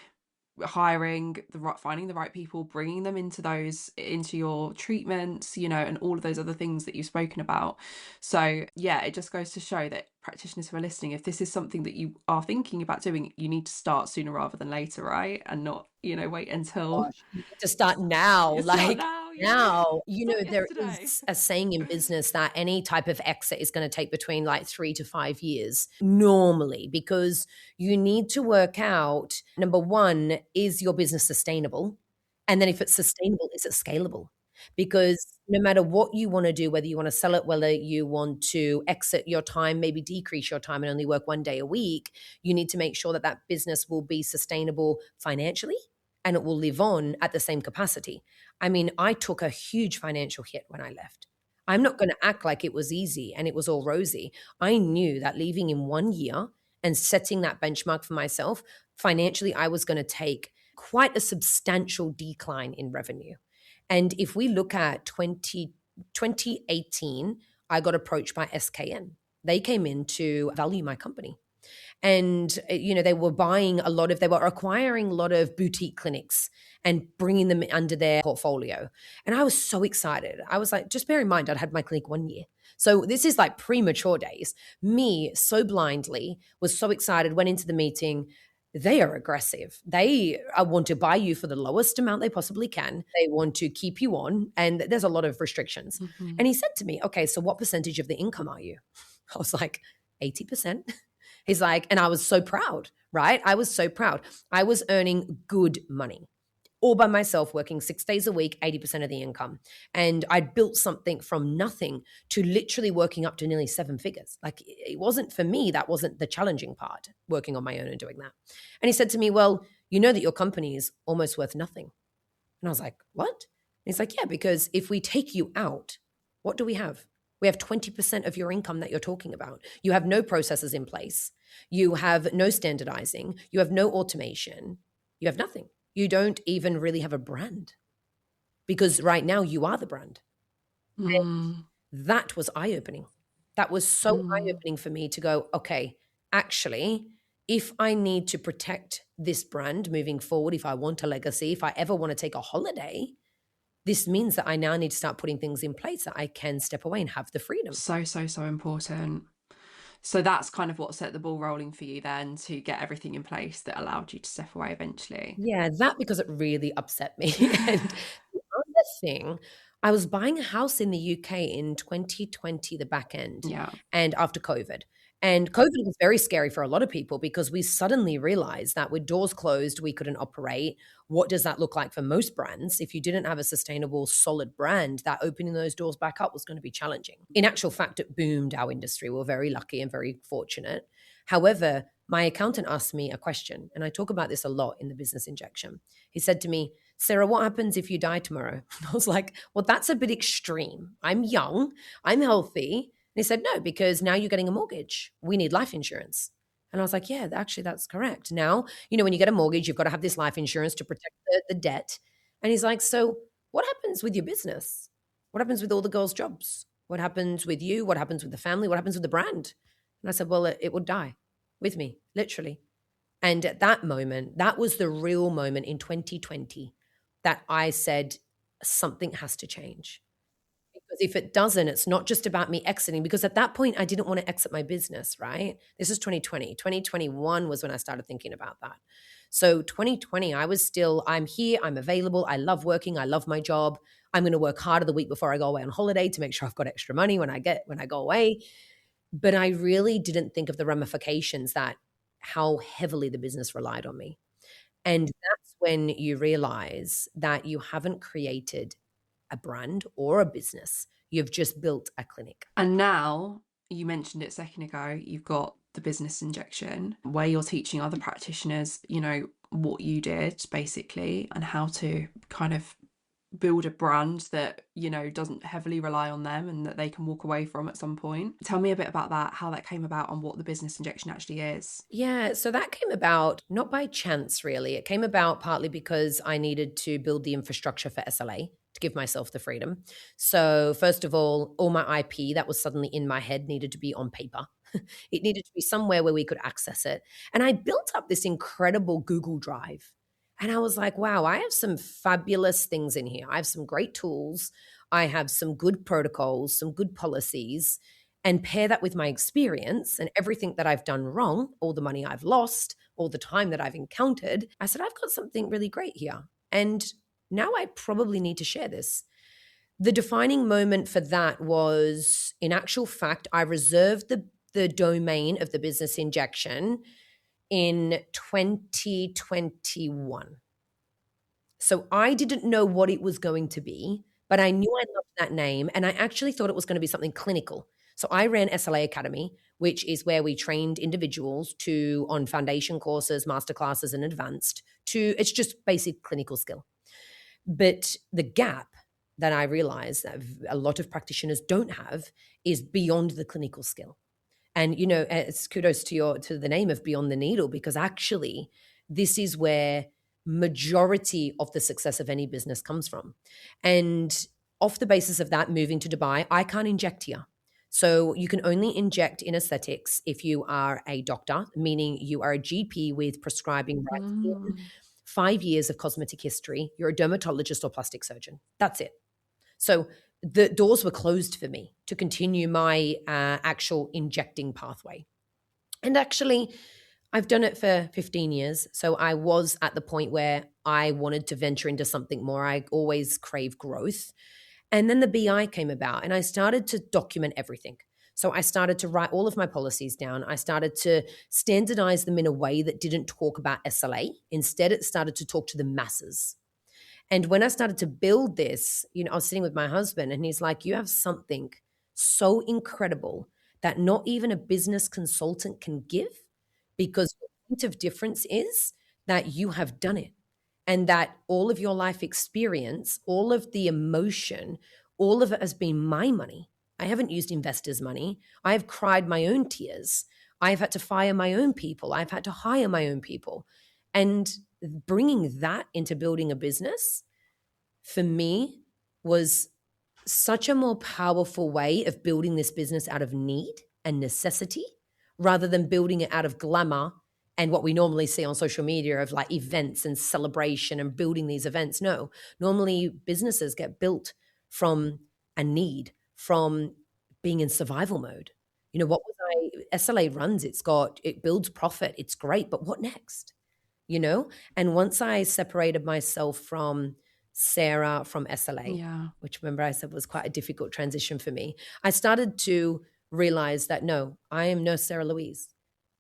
finding the right people, bringing them into your treatments, and all of those other things that you've spoken about. So yeah, it just goes to show that practitioners who are listening, if this is something that you are thinking about doing, you need to start sooner rather than later, right? And not, wait until Gosh, you need to start now. you start Like now. now, Start there yesterday. is a saying in business that any type of exit is going to take between like 3 to 5 years normally, because you need to work out, number one, is your business sustainable? And then if it's sustainable, is it scalable? Because no matter what you want to do, whether you want to sell it, whether you want to exit your time, maybe decrease your time and only work 1 day a week, you need to make sure that that business will be sustainable financially and it will live on at the same capacity. I mean, I took a huge financial hit when I left. I'm not going to act like it was easy and it was all rosy. I knew that leaving in 1 year and setting that benchmark for myself, financially, I was going to take quite a substantial decline in revenue. And if we look at 2018, I got approached by SKN. They came in to value my company. And, they were they were acquiring a lot of boutique clinics and bringing them under their portfolio. And I was so excited. I was like, just bear in mind, I'd had my clinic 1 year. So this is like premature days. Me, so blindly, was so excited, went into the meeting. They are aggressive. They want to buy you for the lowest amount they possibly can. They want to keep you on. And there's a lot of restrictions. Mm-hmm. And he said to me, okay, so what percentage of the income are you? I was like, 80%. He's like, and I was so proud, right? I was so proud. I was earning good money all by myself, working 6 days a week, 80% of the income. And I built something from nothing to literally working up to nearly 7 figures. Like it wasn't for me, that wasn't the challenging part, working on my own and doing that. And he said to me, well, you know that your company is almost worth nothing. And I was like, what? And he's like, yeah, because if we take you out, what do we have? We have 20% of your income that you're talking about. You have no processes in place. You have no standardizing. You have no automation. You have nothing. You don't even really have a brand, because right now you are the brand. And that was eye-opening. That was so eye-opening for me to go, okay, actually, if I need to protect this brand moving forward, if I want a legacy, if I ever want to take a holiday, this means that I now need to start putting things in place that I can step away and have the freedom. So important. So that's kind of what set the ball rolling for you then, to get everything in place that allowed you to step away eventually. Yeah, that because it really upset me. And the other thing, I was buying a house in the UK in 2020, the back end, Yeah. and after COVID. And COVID was very scary for a lot of people because we suddenly realized that with doors closed, we couldn't operate. What does that look like for most brands? If you didn't have a sustainable, solid brand, that opening those doors back up was going to be challenging. In actual fact, it boomed our industry. We were very lucky and very fortunate. However, my accountant asked me a question, and I talk about this a lot in the business injection. He said to me, Sarah, what happens if you die tomorrow? I was like, well, that's a bit extreme. I'm young, I'm healthy. And he said, no, because now you're getting a mortgage. We need life insurance. And I was like, yeah, actually, that's correct. Now, when you get a mortgage, you've got to have this life insurance to protect the debt. And he's like, so what happens with your business? What happens with all the girls' jobs? What happens with you? What happens with the family? What happens with the brand? And I said, well, it would die with me, literally. And at that moment, that was the real moment in 2020 that I said, something has to change. Because if it doesn't, it's not just about me exiting, because at that point, I didn't want to exit my business, right? This is 2020. 2021 was when I started thinking about that. So 2020, I'm here, I'm available, I love working, I love my job. I'm going to work harder the week before I go away on holiday to make sure I've got extra money when I go away. But I really didn't think of the ramifications, that how heavily the business relied on me. And that's when you realize that you haven't created a brand or a business. You've just built a clinic. And now, you mentioned it a second ago, you've got the business injection where you're teaching other practitioners, what you did basically, and how to kind of build a brand that, doesn't heavily rely on them and that they can walk away from at some point. Tell me a bit about that, how that came about and what the business injection actually is. Yeah, so that came about not by chance, really. It came about partly because I needed to build the infrastructure for SLA to give myself the freedom. So, first of all my IP that was suddenly in my head needed to be on paper. It needed to be somewhere where we could access it. And I built up this incredible Google Drive. And I was like, wow, I have some fabulous things in here. I have some great tools. I have some good protocols, some good policies, and pair that with my experience and everything that I've done wrong, all the money I've lost, all the time that I've encountered. I said, I've got something really great here. And now I probably need to share this. The defining moment for that was, in actual fact, I reserved the domain of the business injection in 2021. So I didn't know what it was going to be, but I knew I loved that name, and I actually thought it was going to be something clinical. So I ran SLA Academy, which is where we trained individuals on foundation courses, masterclasses, and advanced it's just basic clinical skill. But the gap that I realized that a lot of practitioners don't have is beyond the clinical skill. And, it's kudos to the name of Beyond the Needle, because actually this is where majority of the success of any business comes from. And off the basis of that, moving to Dubai, I can't inject here. So you can only inject in aesthetics if you are a doctor, meaning you are a GP with prescribing rights in 5 years of cosmetic history. You're a dermatologist or plastic surgeon. That's it. So the doors were closed for me to continue my actual injecting pathway. And actually, I've done it for 15 years. So I was at the point where I wanted to venture into something more. I always crave growth. And then the BI came about, and I started to document everything. So I started to write all of my policies down. I started to standardize them in a way that didn't talk about SLA. Instead, it started to talk to the masses. And when I started to build this, I was sitting with my husband, and he's like, you have something so incredible that not even a business consultant can give, because the point of difference is that you have done it, and that all of your life experience, all of the emotion, all of it has been my money. I haven't used investors' money. I have cried my own tears. I've had to fire my own people. I've had to hire my own people. And bringing that into building a business, for me, was such a more powerful way of building this business out of need and necessity, rather than building it out of glamour and what we normally see on social media of like events and celebration and building these events. No, normally businesses get built from a need, from being in survival mode. SLA runs, it builds profit. It's great, but what next? And once I separated myself from Sarah from SLA, which remember I said was quite a difficult transition for me, I started to realize that no, I am Nurse Sarah Louise,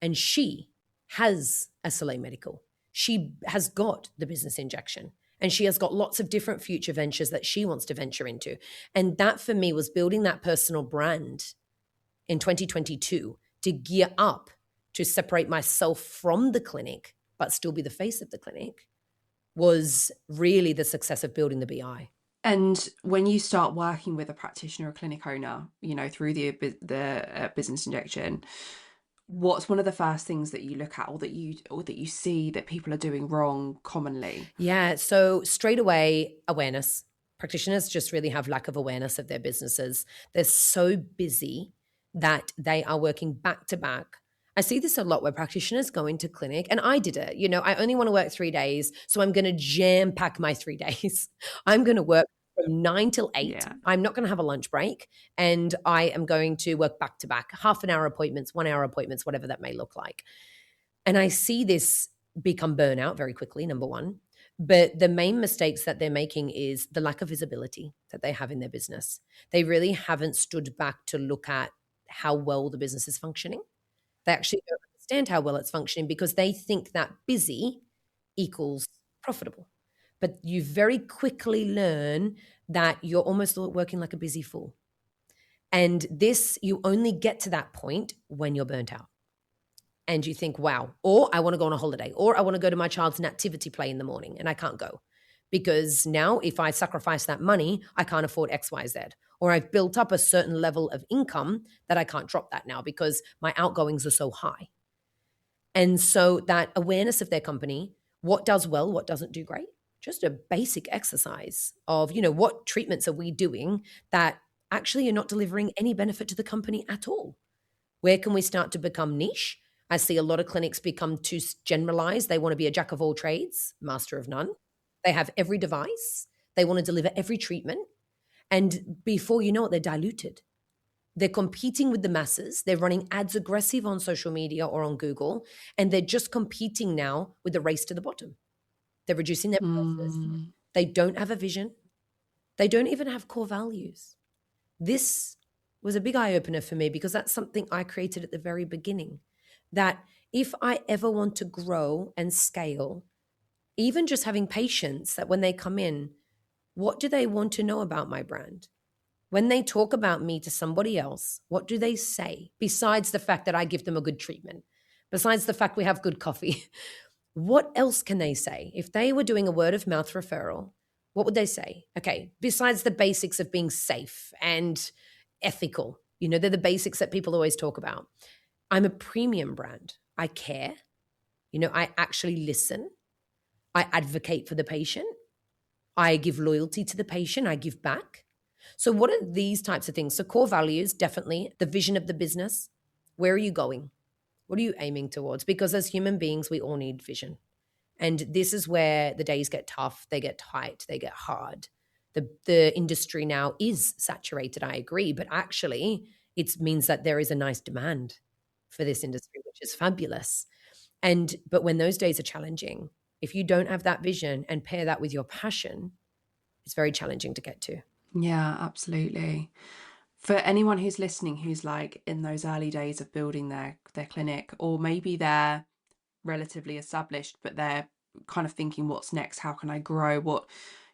and she has SLA Medical. She has got the business injection, and she has got lots of different future ventures that she wants to venture into. And that for me was building that personal brand in 2022 to gear up to separate myself from the clinic, but still be the face of the clinic, was really the success of building the BI. And when you start working with a practitioner or clinic owner, through the business injection, what's one of the first things that you look at or that you see that people are doing wrong commonly? Yeah, so straight away, awareness. Practitioners just really have lack of awareness of their businesses. They're so busy that they are working back to back. I see this a lot where practitioners go into clinic, and I did it. I only want to work 3 days, so I'm going to jam pack my 3 days. I'm going to work from 9 till 8. Yeah. I'm not going to have a lunch break, and I am going to work back to back, half an hour appointments, 1 hour appointments, whatever that may look like. And I see this become burnout very quickly, number one. But the main mistakes that they're making is the lack of visibility that they have in their business. They really haven't stood back to look at how well the business is functioning. They actually don't understand how well it's functioning because they think that busy equals profitable. But you very quickly learn that you're almost working like a busy fool. And this, you only get to that point when you're burnt out. And you think, wow, or I want to go on a holiday, or I want to go to my child's nativity play in the morning and I can't go because now if I sacrifice that money, I can't afford XYZ. Or I've built up a certain level of income that I can't drop that now because my outgoings are so high. And so that awareness of their company, what does well, what doesn't do great, just a basic exercise of, what treatments are we doing that actually are not delivering any benefit to the company at all? Where can we start to become niche? I see a lot of clinics become too generalized. They want to be a jack of all trades, master of none. They have every device. They want to deliver every treatment. And before you know it, they're diluted. They're competing with the masses. They're running ads aggressive on social media or on Google, and they're just competing now with the race to the bottom. They're reducing their prices. They don't have a vision. They don't even have core values. This was a big eye-opener for me because that's something I created at the very beginning, that if I ever want to grow and scale, even just having patients that when they come in, what do they want to know about my brand? When they talk about me to somebody else, what do they say besides the fact that I give them a good treatment, besides the fact we have good coffee? What else can they say? If they were doing a word of mouth referral, what would they say? Okay, besides the basics of being safe and ethical, they're the basics that people always talk about. I'm a premium brand. I care. I actually listen. I advocate for the patient. I give loyalty to the patient. I give back. So what are these types of things? So core values, definitely. The vision of the business. Where are you going? What are you aiming towards? Because as human beings, we all need vision. And this is where the days get tough. They get tight. They get hard. The industry now is saturated, I agree. But actually, it means that there is a nice demand for this industry, which is fabulous. But when those days are challenging, if you don't have that vision and pair that with your passion, it's very challenging to get to. Yeah, absolutely. For anyone who's listening, who's like in those early days of building their clinic, or maybe they're relatively established, but they're kind of thinking, what's next? How can I grow?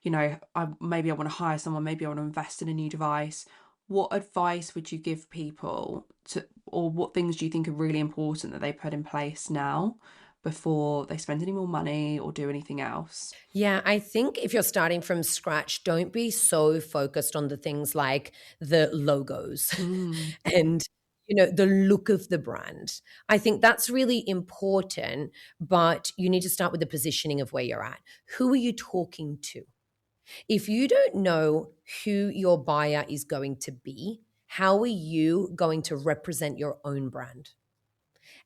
Maybe I want to hire someone, maybe I want to invest in a new device. What advice would you give people or what things do you think are really important that they put in place now before they spend any more money or do anything else? Yeah, I think if you're starting from scratch, don't be so focused on the things like the logos and the look of the brand. I think that's really important, but you need to start with the positioning of where you're at. Who are you talking to? If you don't know who your buyer is going to be, how are you going to represent your own brand?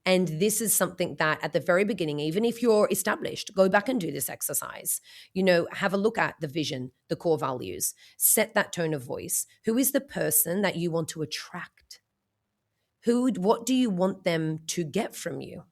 And this is something that at the very beginning, even if you're established, go back and do this exercise. Have a look at the vision, the core values, set that tone of voice. Who is the person that you want to attract? What do you want them to get from you?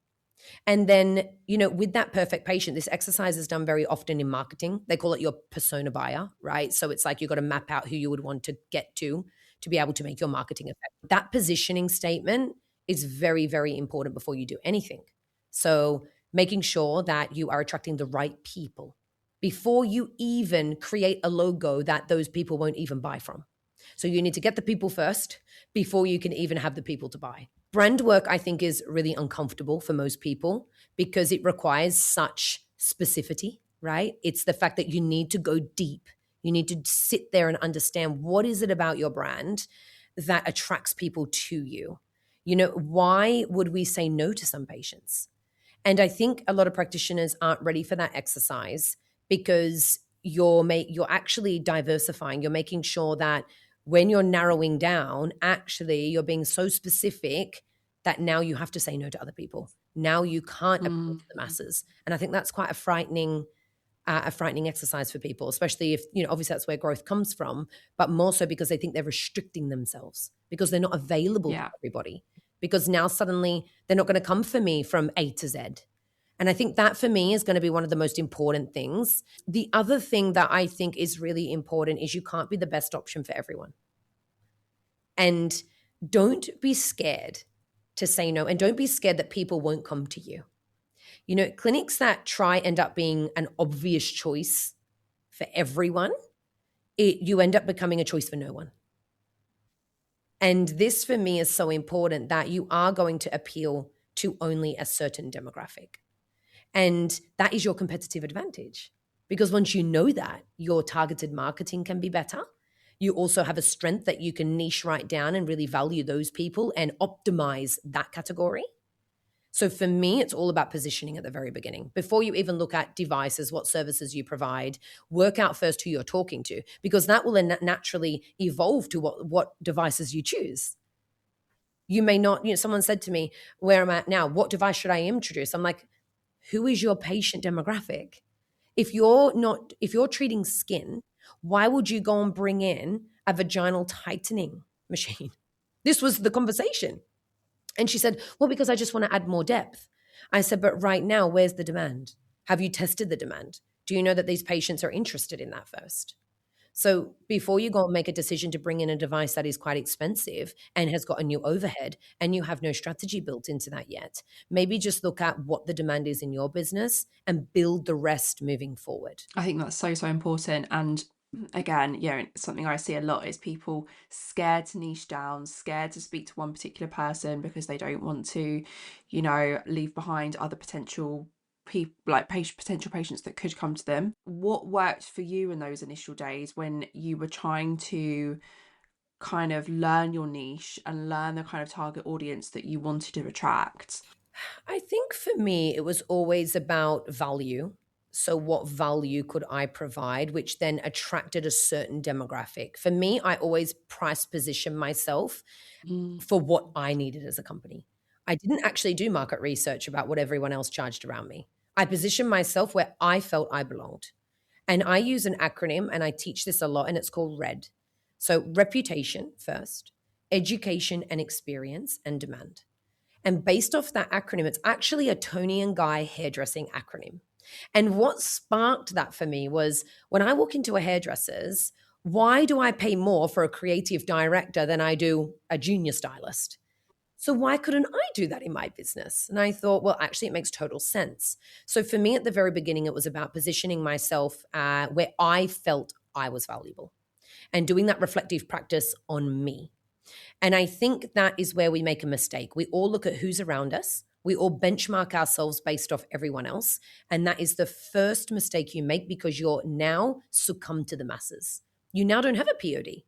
And then, with that perfect patient, this exercise is done very often in marketing. They call it your persona buyer, right? So it's like you've got to map out who you would want to get to be able to make your marketing effective. That positioning statement is very, very important before you do anything. So making sure that you are attracting the right people before you even create a logo that those people won't even buy from. So you need to get the people first before you can even have the people to buy. Brand work, I think, is really uncomfortable for most people because it requires such specificity, right? It's the fact that you need to go deep. You need to sit there and understand what is it about your brand that attracts people to you. Why would we say no to some patients? And I think a lot of practitioners aren't ready for that exercise because you're actually diversifying. You're making sure that when you're narrowing down, actually you're being so specific that now you have to say no to other people. Now you can't appeal to the masses. And I think that's quite a frightening exercise for people, especially if, obviously that's where growth comes from, but more so because they think they're restricting themselves because they're not available to everybody. Because now suddenly they're not going to come for me from A to Z. And I think that for me is going to be one of the most important things. The other thing that I think is really important is you can't be the best option for everyone. And don't be scared to say no. And don't be scared that people won't come to you. Clinics that try end up being an obvious choice for everyone, you end up becoming a choice for no one. And this for me is so important that you are going to appeal to only a certain demographic. And that is your competitive advantage. Because once you know that, your targeted marketing can be better. You also have a strength that you can niche right down and really value those people and optimize that category. So for me, it's all about positioning at the very beginning. Before you even look at devices, what services you provide, work out first who you're talking to, because that will then naturally evolve to what devices you choose. You may not, someone said to me, where I'm at now, what device should I introduce? I'm like, who is your patient demographic? If you're treating skin, why would you go and bring in a vaginal tightening machine? This was the conversation. And she said, well, because I just want to add more depth. I said, but right now, where's the demand? Have you tested the demand? Do you know that these patients are interested in that first? So before you go and make a decision to bring in a device that is quite expensive and has got a new overhead and you have no strategy built into that yet, maybe just look at what the demand is in your business and build the rest moving forward. I think that's so, so important. And again, something I see a lot is people scared to niche down, scared to speak to one particular person because they don't want to, leave behind other potential people, like potential patients that could come to them. What worked for you in those initial days when you were trying to kind of learn your niche and learn the kind of target audience that you wanted to attract? I think for me, it was always about value. So, what value could I provide, which then attracted a certain demographic? For me, I always price position myself Mm. for what I needed as a company. I didn't actually do market research about what everyone else charged around me. I positioned myself where I felt I belonged. And I use an acronym and I teach this a lot, and it's called RED. So, reputation first, education and experience, and demand. And based off that acronym, it's actually a Tony and Guy hairdressing acronym. And what sparked that for me was when I walk into a hairdresser's, why do I pay more for a creative director than I do a junior stylist? So why couldn't I do that in my business? And I thought, well, actually, it makes total sense. So for me, at the very beginning, it was about positioning myself where I felt I was valuable and doing that reflective practice on me. And I think that is where we make a mistake. We all look at who's around us. We all benchmark ourselves based off everyone else. And that is the first mistake you make because you're now succumb to the masses. You now don't have a POD.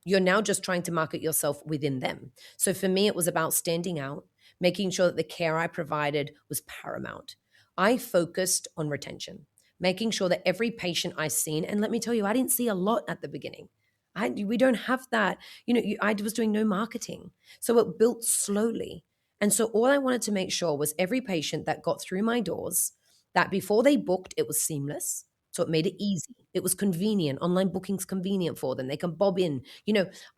You're now just trying to market yourself within them. So for me, it was about standing out, making sure that the care I provided was paramount. I focused on retention, making sure that every patient I seen, and let me tell you, I didn't see a lot at the beginning. We don't have that. I was doing no marketing. So it built slowly. And so all I wanted to make sure was every patient that got through my doors, that before they booked, it was seamless. So it made it easy. It was convenient. Online booking's convenient for them. They can bob in.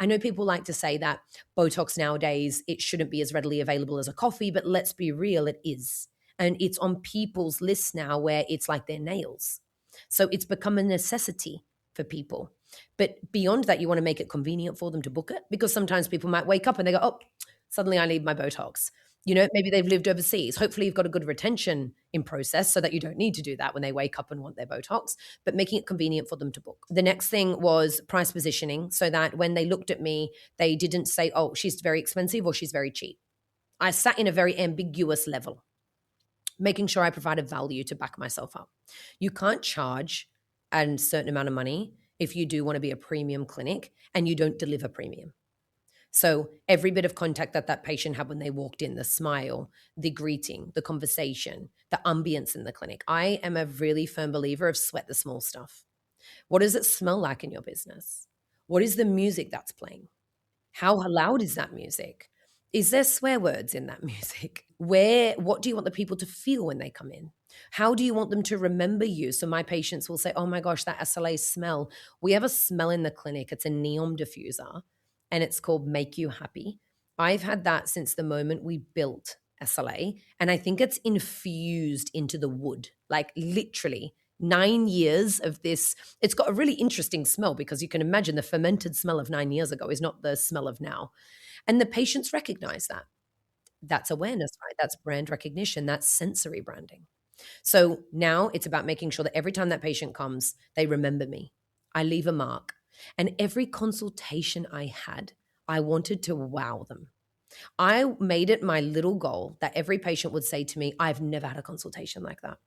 I know people like to say that Botox nowadays, it shouldn't be as readily available as a coffee, but let's be real, it is. And it's on people's lists now where it's like their nails. So it's become a necessity for people. But beyond that, you want to make it convenient for them to book it because sometimes people might wake up and they go, oh, suddenly I need my Botox. Maybe they've lived overseas. Hopefully you've got a good retention in process so that you don't need to do that when they wake up and want their Botox, but making it convenient for them to book. The next thing was price positioning so that when they looked at me, they didn't say, oh, she's very expensive or she's very cheap. I sat in a very ambiguous level, making sure I provided value to back myself up. You can't charge a certain amount of money if you do want to be a premium clinic and you don't deliver premium. So every bit of contact that patient had when they walked in, the smile, the greeting, the conversation, the ambience in the clinic. I am a really firm believer of sweat the small stuff. What does it smell like in your business? What is the music that's playing? How loud is that music? Is there swear words in that music? What do you want the people to feel when they come in? How do you want them to remember you? So my patients will say, oh my gosh, that SLA smell. We have a smell in the clinic. It's a neon diffuser and it's called Make You Happy. I've had that since the moment we built SLA. And I think it's infused into the wood, like literally 9 years of this. It's got a really interesting smell because you can imagine the fermented smell of 9 years ago is not the smell of now. And the patients recognize that. That's awareness, right? That's brand recognition. That's sensory branding. So now it's about making sure that every time that patient comes, they remember me. I leave a mark. And every consultation I had, I wanted to wow them. I made it my little goal that every patient would say to me, I've never had a consultation like that.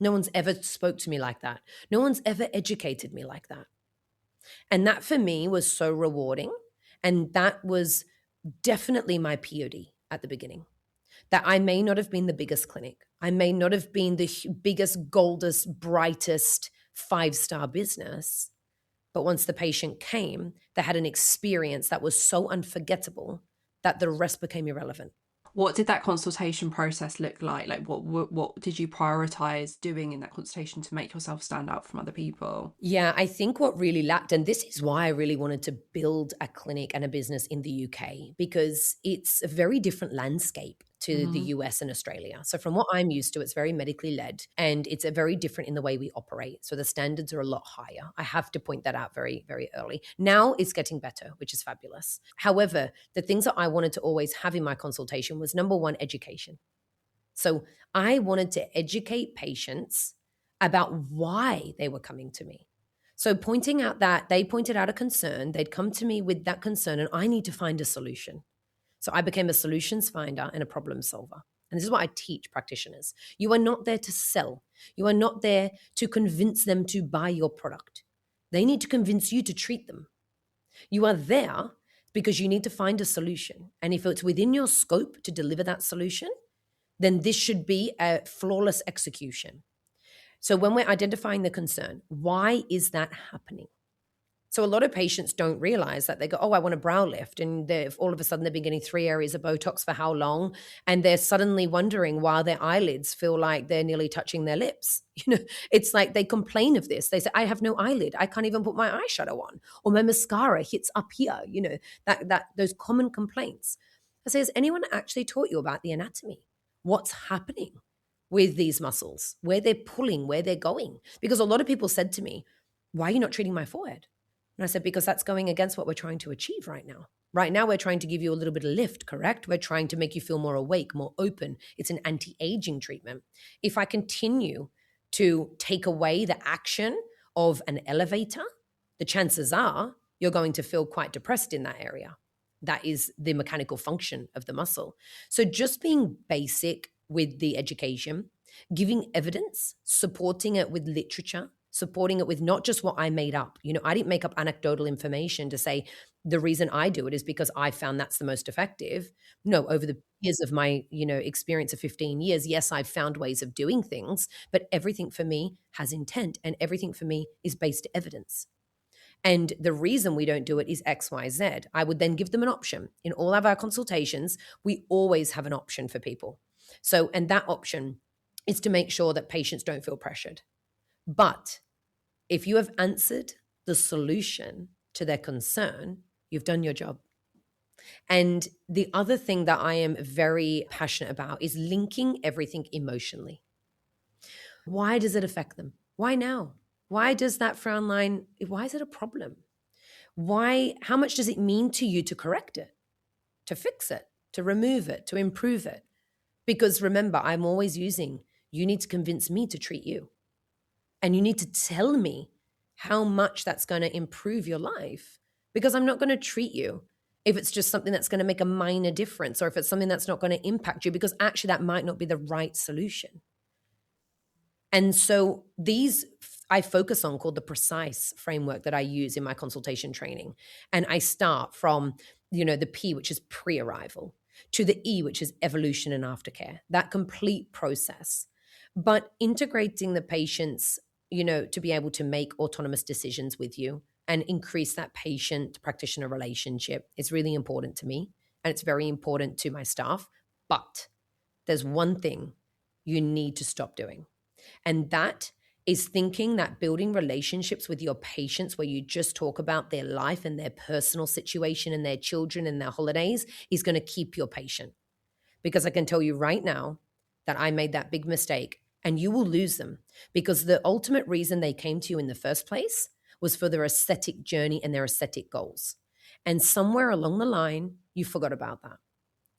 No one's ever spoke to me like that. No one's ever educated me like that. And that for me was so rewarding. And that was definitely my POD at the beginning. That I may not have been the biggest clinic. I may not have been the biggest, goldest, brightest 5-star business. But once the patient came, they had an experience that was so unforgettable that the rest became irrelevant. What did that consultation process look like? Like what did you prioritize doing in that consultation to make yourself stand out from other people? Yeah, I think what really lacked, and this is why I really wanted to build a clinic and a business in the UK, because it's a very different landscape to the US and Australia. So from what I'm used to, it's very medically led, and it's a very different in the way we operate. So the standards are a lot higher. I have to point that out very, very early. Now it's getting better, which is fabulous. However, the things that I wanted to always have in my consultation was, number one, education. So I wanted to educate patients about why they were coming to me. So pointing out that they pointed out a concern, they'd come to me with that concern, and I need to find a solution. So I became a solutions finder and a problem solver. And this is what I teach practitioners. You are not there to sell. You are not there to convince them to buy your product. They need to convince you to treat them. You are there because you need to find a solution. And if it's within your scope to deliver that solution, then this should be a flawless execution. So when we're identifying the concern, why is that happening? So a lot of patients don't realize that. They go, oh, I want a brow lift. And all of a sudden they've been getting 3 areas of Botox for how long? And they're suddenly wondering why their eyelids feel like they're nearly touching their lips. It's like they complain of this. They say, I have no eyelid. I can't even put my eyeshadow on. Or my mascara hits up here, those common complaints. I say, has anyone actually taught you about the anatomy? What's happening with these muscles, where they're pulling, where they're going? Because a lot of people said to me, why are you not treating my forehead? And I said, because that's going against what we're trying to achieve right now. Right now, we're trying to give you a little bit of lift, correct? We're trying to make you feel more awake, more open. It's an anti-aging treatment. If I continue to take away the action of an elevator, the chances are you're going to feel quite depressed in that area. That is the mechanical function of the muscle. So just being basic with the education, giving evidence, supporting it with literature, supporting it with not just what I made up. I didn't make up anecdotal information to say the reason I do it is because I found that's the most effective. No, over the years of my, experience of 15 years, yes, I've found ways of doing things, but everything for me has intent and everything for me is based evidence. And the reason we don't do it is X, Y, Z. I would then give them an option. In all of our consultations, we always have an option for people. So, and that option is to make sure that patients don't feel pressured. But if you have answered the solution to their concern, you've done your job. And the other thing that I am very passionate about is linking everything emotionally. Why does it affect them? Why now? Why does that frown line, why is it a problem? How much does it mean to you to correct it, to fix it, to remove it, to improve it? Because remember, I'm always using, you need to convince me to treat you. And you need to tell me how much that's going to improve your life, because I'm not going to treat you if it's just something that's going to make a minor difference, or if it's something that's not going to impact you, because actually that might not be the right solution. And so these I focus on called the PRECISE framework that I use in my consultation training. And I start from, the P, which is pre-arrival, to the E, which is evolution and aftercare, that complete process. But integrating the patients, to be able to make autonomous decisions with you and increase that patient-practitioner relationship is really important to me. And it's very important to my staff. But there's one thing you need to stop doing. And that is thinking that building relationships with your patients where you just talk about their life and their personal situation and their children and their holidays is going to keep your patient. Because I can tell you right now that I made that big mistake, and you will lose them, because the ultimate reason they came to you in the first place was for their aesthetic journey and their aesthetic goals. And somewhere along the line, you forgot about that.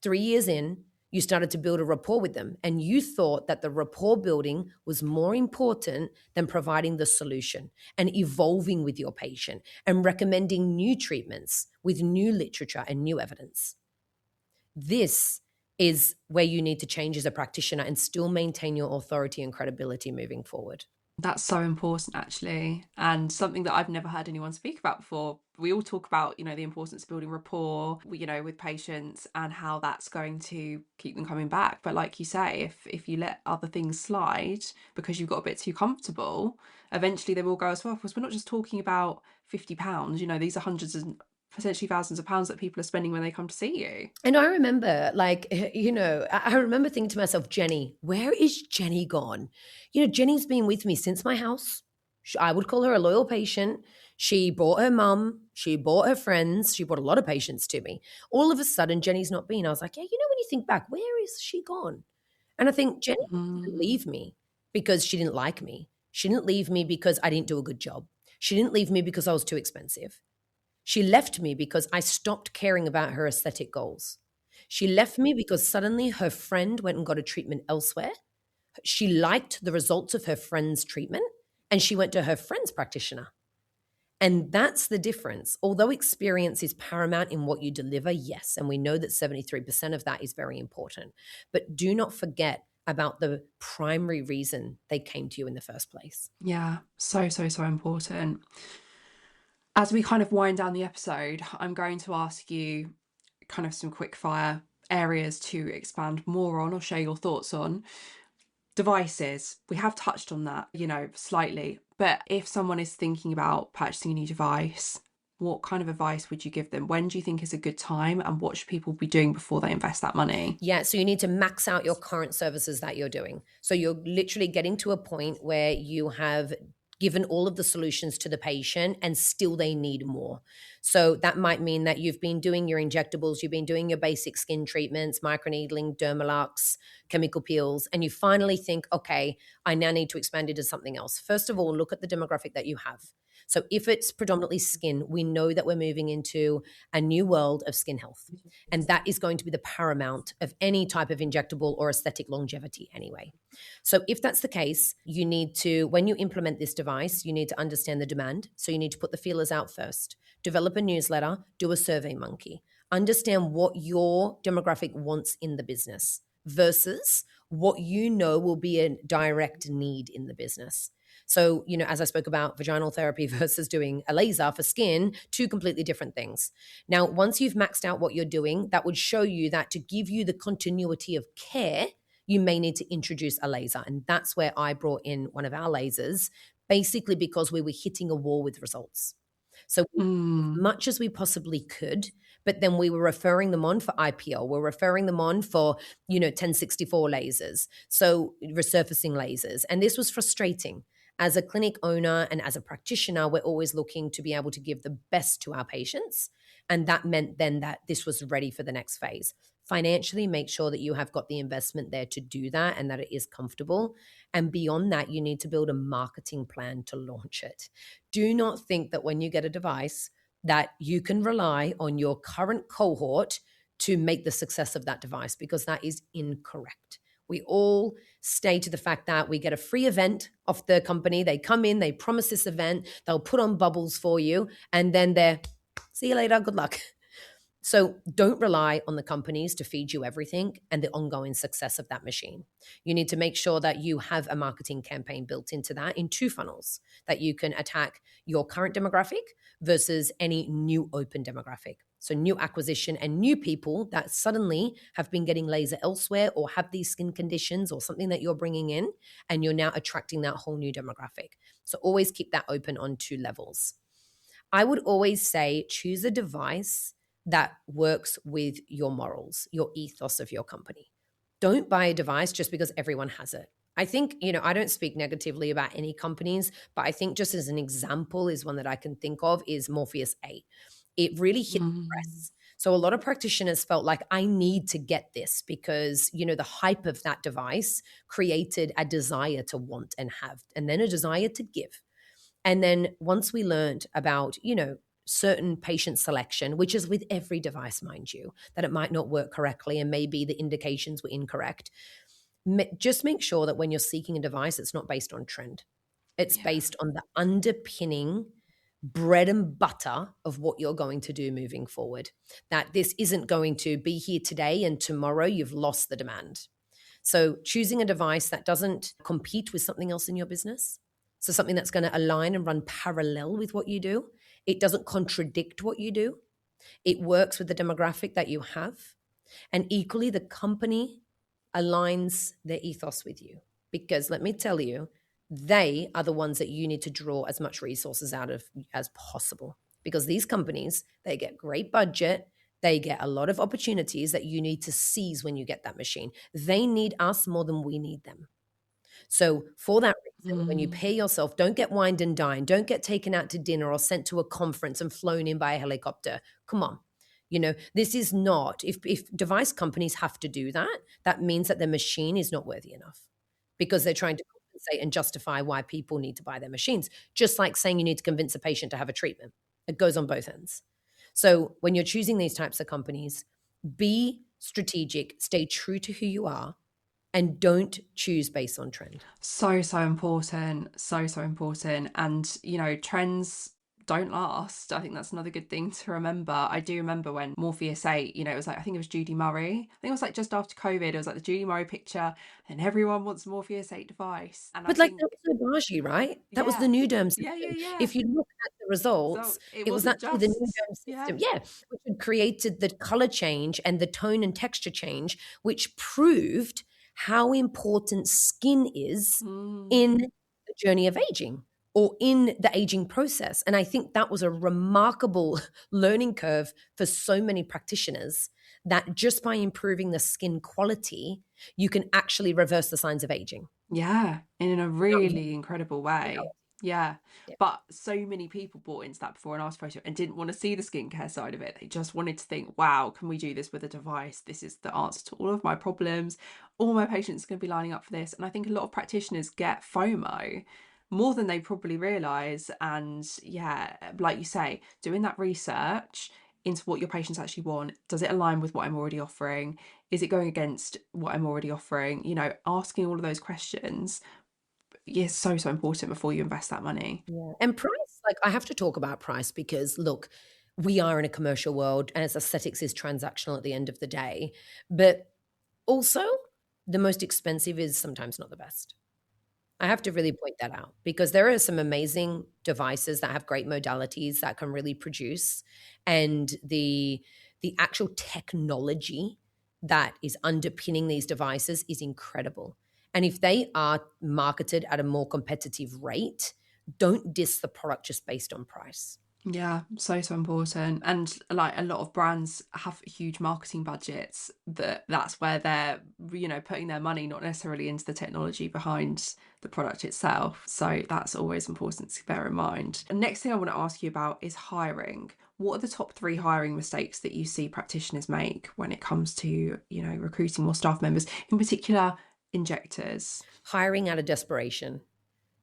3 years in, you started to build a rapport with them, and you thought that the rapport building was more important than providing the solution and evolving with your patient and recommending new treatments with new literature and new evidence. This is where you need to change as a practitioner and still maintain your authority and credibility moving forward. That's so important, actually, and something that I've never heard anyone speak about before. We all talk about, the importance of building rapport, with patients and how that's going to keep them coming back. But like you say, if you let other things slide because you've got a bit too comfortable, eventually they will go as well. Because we're not just talking about £50. These are hundreds and potentially thousands of pounds that people are spending when they come to see you. And I remember, I remember thinking to myself, Jenny, where is Jenny gone? Jenny's been with me since my house. I would call her a loyal patient. She brought her mum. She brought her friends. She brought a lot of patients to me. All of a sudden, Jenny's not been. I was like, yeah, when you think back, where is she gone? And I think Jenny didn't Mm. leave me because she didn't like me. She didn't leave me because I didn't do a good job. She didn't leave me because I was too expensive. She left me because I stopped caring about her aesthetic goals. She left me because suddenly her friend went and got a treatment elsewhere. She liked the results of her friend's treatment and she went to her friend's practitioner. And that's the difference. Although experience is paramount in what you deliver, yes, and we know that 73% of that is very important. But do not forget about the primary reason they came to you in the first place. Yeah, so, so, so important. As we kind of wind down the episode, I'm going to ask you kind of some quick fire areas to expand more on or share your thoughts on. Devices, we have touched on that, slightly. But if someone is thinking about purchasing a new device, what kind of advice would you give them? When do you think is a good time, and what should people be doing before they invest that money? Yeah, so you need to max out your current services that you're doing. So you're literally getting to a point where you have given all of the solutions to the patient and still they need more. So that might mean that you've been doing your injectables, you've been doing your basic skin treatments, microneedling, Dermalux, chemical peels, and you finally think, okay, I now need to expand it to something else. First of all, look at the demographic that you have. So if it's predominantly skin, we know that we're moving into a new world of skin health. And that is going to be the paramount of any type of injectable or aesthetic longevity anyway. So if that's the case, you need to, when you implement this device, you need to understand the demand. So you need to put the feelers out first, develop a newsletter, do a survey monkey, understand what your demographic wants in the business versus what you know will be a direct need in the business. So, as I spoke about vaginal therapy versus doing a laser for skin, two completely different things. Now, once you've maxed out what you're doing, that would show you that to give you the continuity of care, you may need to introduce a laser. And that's where I brought in one of our lasers, basically because we were hitting a wall with results. So as much as we possibly could, but then we were referring them on for IPL. We're referring them on for, 1064 lasers. So resurfacing lasers. And this was frustrating. As a clinic owner and as a practitioner, we're always looking to be able to give the best to our patients. And that meant then that this was ready for the next phase. Financially, make sure that you have got the investment there to do that and that it is comfortable. And beyond that, you need to build a marketing plan to launch it. Do not think that when you get a device that you can rely on your current cohort to make the success of that device, because that is incorrect. We all stay to the fact that we get a free event off the company. They come in, they promise this event, they'll put on bubbles for you, and then they're, see you later, good luck. So don't rely on the companies to feed you everything and the ongoing success of that machine. You need to make sure that you have a marketing campaign built into that in two funnels, that you can attack your current demographic versus any new open demographic. So new acquisition and new people that suddenly have been getting laser elsewhere or have these skin conditions or something that you're bringing in, and you're now attracting that whole new demographic. So always keep that open on two levels. I would always say choose a device that works with your morals, your ethos of your company. Don't buy a device just because everyone has it. I think, I don't speak negatively about any companies, but I think just as an example is one that I can think of is Morpheus 8. It really hit the press. So a lot of practitioners felt like I need to get this because, the hype of that device created a desire to want and have, and then a desire to give. And then once we learned about, certain patient selection, which is with every device, mind you, that it might not work correctly and maybe the indications were incorrect. Just make sure that when you're seeking a device, it's not based on trend. It's based on the underpinning bread and butter of what you're going to do moving forward. That this isn't going to be here today and tomorrow you've lost the demand. So choosing a device that doesn't compete with something else in your business. So something that's going to align and run parallel with what you do. It doesn't contradict what you do. It works with the demographic that you have. And equally, the company aligns their ethos with you. Because let me tell you, they are the ones that you need to draw as much resources out of as possible. Because these companies, they get great budget, they get a lot of opportunities that you need to seize when you get that machine. They need us more than we need them. So for that reason, when you pay yourself, don't get wined and dined. Don't get taken out to dinner or sent to a conference and flown in by a helicopter. Come on. This is not, if device companies have to do that, that means that their machine is not worthy enough because they're trying to compensate and justify why people need to buy their machines. Just like saying you need to convince a patient to have a treatment. It goes on both ends. So when you're choosing these types of companies, be strategic, stay true to who you are, and don't choose based on trend. So important. So important. And, trends don't last. I think that's another good thing to remember. I do remember when Morpheus 8, it was like, I think it was Judy Murray. I think it was like just after COVID, it was like the Judy Murray picture and everyone wants Morpheus 8 device. And but that was Obagi, right? That was the new derm system. Yeah. If you look at the results, it was actually the new derm system. Yeah, which had created the color change and the tone and texture change, which proved how important skin is in the journey of aging or in the aging process. And I think that was a remarkable learning curve for so many practitioners that just by improving the skin quality, you can actually reverse the signs of aging. Yeah, in a really incredible way. Yeah. But so many people bought into that before and after photo and didn't want to see the skincare side of it. They just wanted to think, wow, can we do this with a device? This is the answer to all of my problems. All my patients are going to be lining up for this. And I think a lot of practitioners get FOMO more than they probably realize. And yeah, like you say, doing that research into what your patients actually want. Does it align with what I'm already offering? Is it going against what I'm already offering? Asking all of those questions is so important before you invest that money. Yeah. And price, I have to talk about price because look, we are in a commercial world and aesthetics is transactional at the end of the day. But also the most expensive is sometimes not the best. I have to really point that out because there are some amazing devices that have great modalities that can really produce, and the actual technology that is underpinning these devices is incredible. And if they are marketed at a more competitive rate, don't diss the product just based on price. Yeah, so important. And like a lot of brands have huge marketing budgets that's where they're, putting their money, not necessarily into the technology behind the product itself. So that's always important to bear in mind. And next thing I want to ask you about is hiring. What are the top 3 hiring mistakes that you see practitioners make when it comes to, recruiting more staff members, in particular injectors? Hiring out of desperation.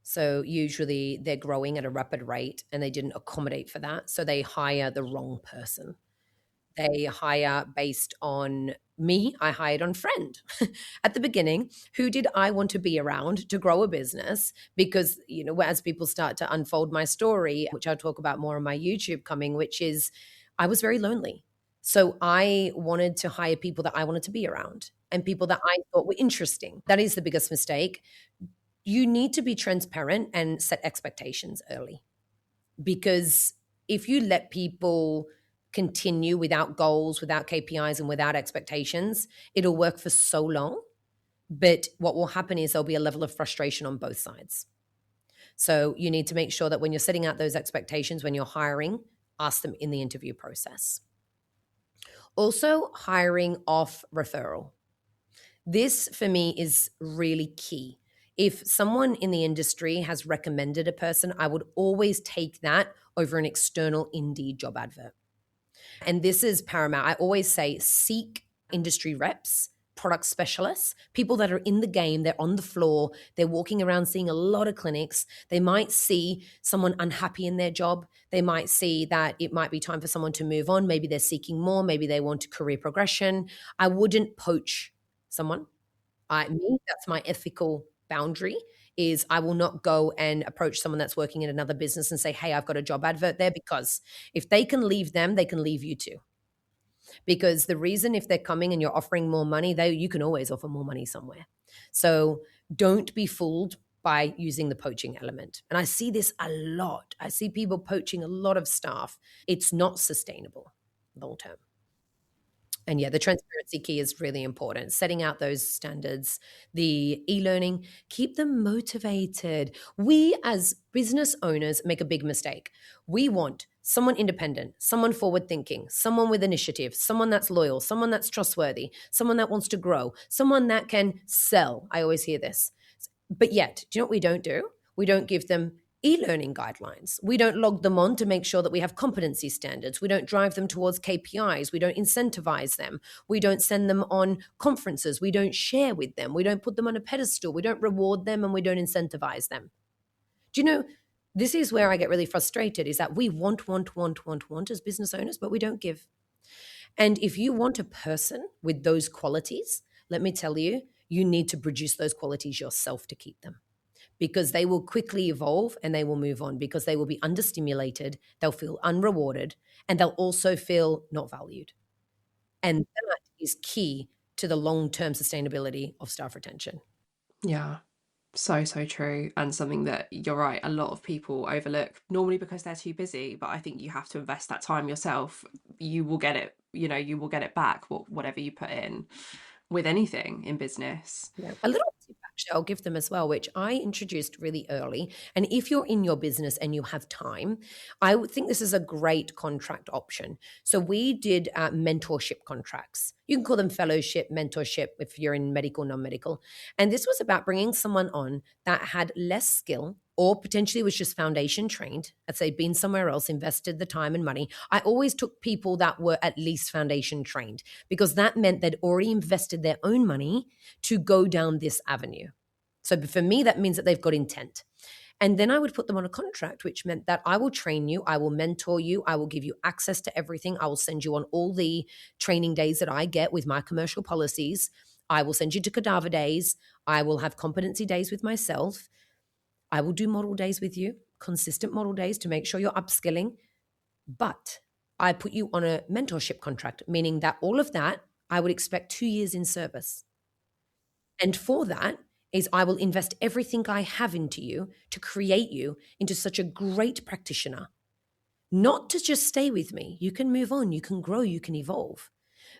So usually they're growing at a rapid rate and they didn't accommodate for that. So they hire the wrong person. They hire based on me. I hired on friend. At the beginning, who did I want to be around to grow a business? Because, as people start to unfold my story, which I'll talk about more on my YouTube coming, which is I was very lonely. So I wanted to hire people that I wanted to be around and people that I thought were interesting. That is the biggest mistake. You need to be transparent and set expectations early, because if you let people continue without goals, without KPIs, and without expectations, it'll work for so long. But what will happen is there'll be a level of frustration on both sides. So you need to make sure that when you're setting out those expectations, when you're hiring, ask them in the interview process. Also, hiring off referral. This for me is really key. If someone in the industry has recommended a person, I would always take that over an external Indeed job advert. And this is paramount. I always say seek industry reps, product specialists, people that are in the game, they're on the floor, they're walking around seeing a lot of clinics. They might see someone unhappy in their job. They might see that it might be time for someone to move on. Maybe they're seeking more. Maybe they want career progression. I wouldn't poach someone. That's my ethical boundary, is I will not go and approach someone that's working in another business and say, hey, I've got a job advert there, because if they can leave them, they can leave you too. Because the reason, if they're coming and you're offering more money, you can always offer more money somewhere. So don't be fooled by using the poaching element. And I see this a lot. I see people poaching a lot of staff. It's not sustainable long term. And yeah, the transparency key is really important. Setting out those standards, the e-learning, keep them motivated. We as business owners make a big mistake. We want someone independent, someone forward thinking, someone with initiative, someone that's loyal, someone that's trustworthy, someone that wants to grow, someone that can sell. I always hear this. But yet, do you know what we don't do? We don't give them e-learning guidelines. We don't log them on to make sure that we have competency standards. We don't drive them towards KPIs. We don't incentivize them. We don't send them on conferences. We don't share with them. We don't put them on a pedestal. We don't reward them, and we don't incentivize them. Do you know, this is where I get really frustrated, is that we want as business owners, but we don't give. And if you want a person with those qualities, let me tell you, you need to produce those qualities yourself to keep them, because they will quickly evolve and they will move on, because they will be understimulated, they'll feel unrewarded, and they'll also feel not valued. And that is key to the long-term sustainability of staff retention. Yeah. So true. And something that, you're right, a lot of people overlook, normally because they're too busy. But I think you have to invest that time yourself. You will get it, you will get it back, whatever you put in with anything in business. Yeah. A little tip actually I'll give them as well, which I introduced really early. And if you're in your business and you have time, I would think this is a great contract option. So we did mentorship contracts. You can call them fellowship, mentorship if you're in medical, non-medical. And this was about bringing someone on that had less skill, or potentially was just foundation trained, as they'd been somewhere else, invested the time and money. I always took people that were at least foundation trained, because that meant they'd already invested their own money to go down this avenue. So for me, that means that they've got intent. And then I would put them on a contract, which meant that I will train you, I will mentor you, I will give you access to everything. I will send you on all the training days that I get with my commercial policies. I will send you to cadaver days. I will have competency days with myself. I will do model days with you, consistent model days, to make sure you're upskilling. But I put you on a mentorship contract, meaning that all of that, I would expect 2 years in service. And for that is I will invest everything I have into you to create you into such a great practitioner. Not to just stay with me. You can move on, you can grow, you can evolve.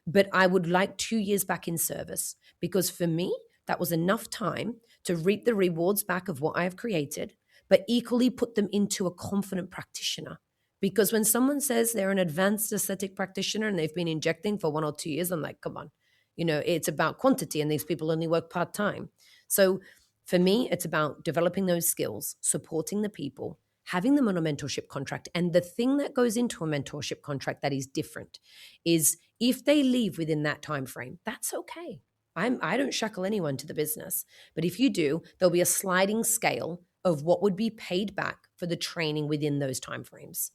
But I would like 2 years back in service, because for me, that was enough time to reap the rewards back of what I have created, but equally put them into a confident practitioner. Because when someone says they're an advanced aesthetic practitioner and they've been injecting for 1 or 2 years, I'm like, come on, it's about quantity, and these people only work part-time. So for me, it's about developing those skills, supporting the people, having them on a mentorship contract. And the thing that goes into a mentorship contract that is different is if they leave within that time frame, that's okay. I don't shackle anyone to the business. But if you do, there'll be a sliding scale of what would be paid back for the training within those timeframes.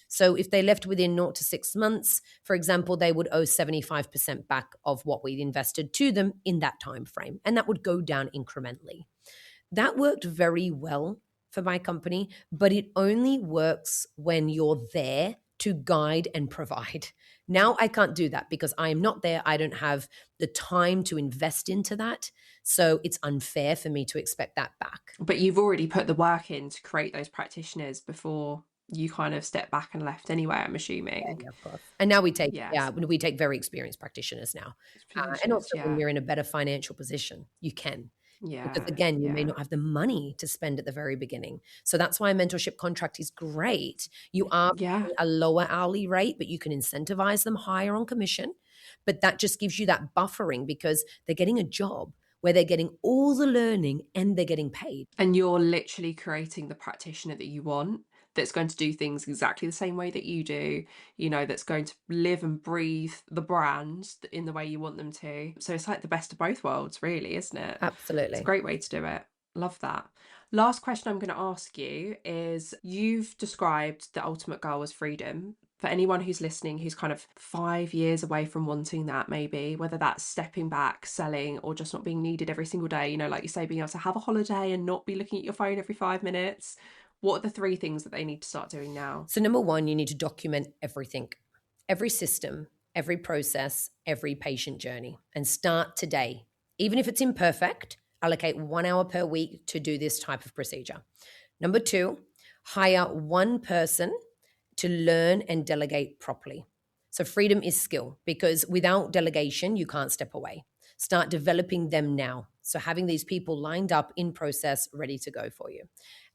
So if they left within 0 to 6 months, for example, they would owe 75% back of what we'd invested to them in that time frame. And that would go down incrementally. That worked very well for my company, but it only works when you're there to guide and provide. Now I can't do that because I am not there. I don't have the time to invest into that. So it's unfair for me to expect that back. But you've already put the work in to create those practitioners before you kind of stepped back and left anyway, I'm assuming. Yeah, of course. And now we take, Yes. we take very experienced practitioners now. And also when you're in a better financial position, you can. Because again, you may not have the money to spend at the very beginning. So that's why a mentorship contract is great. You are paying a lower hourly rate, but you can incentivize them higher on commission. But that just gives you that buffering, because they're getting a job where they're getting all the learning and they're getting paid. And you're literally creating the practitioner that you want, that's going to do things exactly the same way that you do, that's going to live and breathe the brand in the way you want them to. So it's like the best of both worlds, really, isn't it? Absolutely. It's a great way to do it. Love that. Last question I'm going to ask you is, you've described the ultimate goal as freedom, for anyone who's listening, who's kind of 5 years away from wanting that, maybe, whether that's stepping back, selling, or just not being needed every single day, like you say, being able to have a holiday and not be looking at your phone every 5 minutes, what are the 3 things that they need to start doing now? So number one, you need to document everything, every system, every process, every patient journey, and start today. Even if it's imperfect, allocate 1 hour per week to do this type of procedure. Number two, hire one person to learn and delegate properly. So freedom is skill, because without delegation, you can't step away. Start developing them now. So having these people lined up in process, ready to go for you.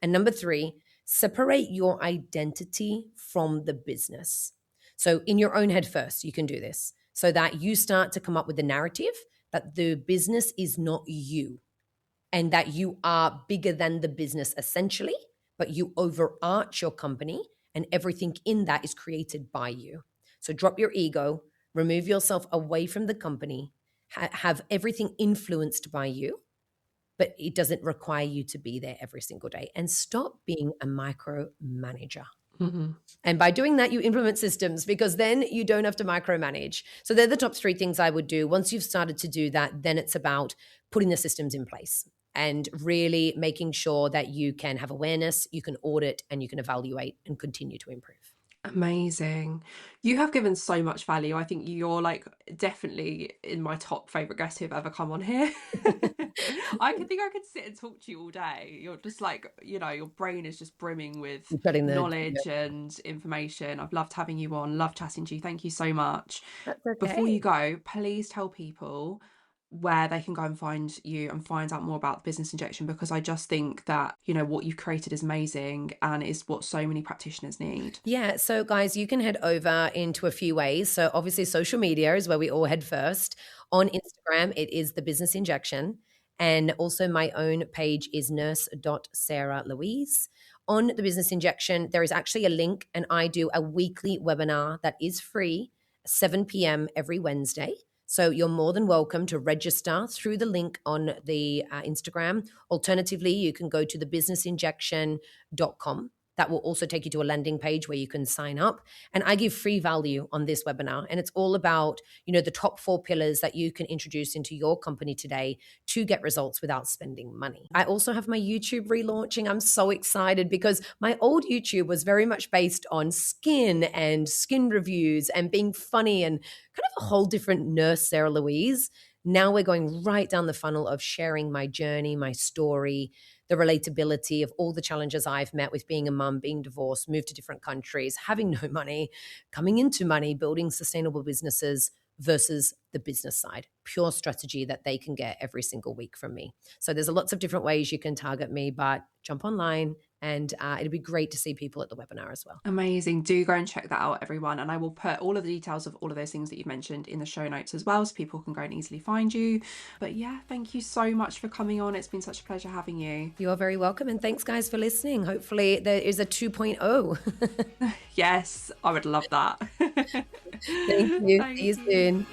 And number three, separate your identity from the business. So in your own head first, you can do this so that you start to come up with the narrative that the business is not you and that you are bigger than the business essentially, but you overarch your company and everything in that is created by you. So drop your ego, remove yourself away from the company, have everything influenced by you, but it doesn't require you to be there every single day. And stop being a micromanager. Mm-hmm. And by doing that, you implement systems, because then you don't have to micromanage. So they're the top 3 things I would do. Once you've started to do that, then it's about putting the systems in place and really making sure that you can have awareness, you can audit, and you can evaluate and continue to improve. Amazing. You have given so much value. I think you're like definitely in my top favorite guests who've ever come on here. I could sit and talk to you all day. You're just like, your brain is just brimming with knowledge and information. I've loved having you on, loved chatting to you. Thank you so much. That's okay. Before you go, please tell people where they can go and find you and find out more about the business injection, because I just think that, what you've created is amazing and is what so many practitioners need. Yeah. So guys, you can head over into a few ways. So obviously social media is where we all head first. On Instagram, it is the business injection. And also my own page is nurse.sarahlouise. On the business injection, there is actually a link, and I do a weekly webinar that is free, 7 p.m. every Wednesday. So you're more than welcome to register through the link on the Instagram. Alternatively, you can go to thebusinessinjection.com. That will also take you to a landing page where you can sign up. And I give free value on this webinar. And it's all about, the top 4 pillars that you can introduce into your company today to get results without spending money. I also have my YouTube relaunching. I'm so excited because my old YouTube was very much based on skin and skin reviews and being funny and kind of a whole different nurse Sarah Louise. Now we're going right down the funnel of sharing my journey, my story, the relatability of all the challenges I've met with being a mum, being divorced, moved to different countries, having no money, coming into money, building sustainable businesses versus the business side, pure strategy that they can get every single week from me. So there's lots of different ways you can target me, but jump online and it'd be great to see people at the webinar as well. Amazing. Do go and check that out, everyone. And I will put all of the details of all of those things that you've mentioned in the show notes as well, so people can go and easily find you. But yeah, thank you so much for coming on. It's been such a pleasure having you. You are very welcome. And thanks guys for listening. Hopefully there is a 2.0. Yes, I would love that. Thank you. See you soon.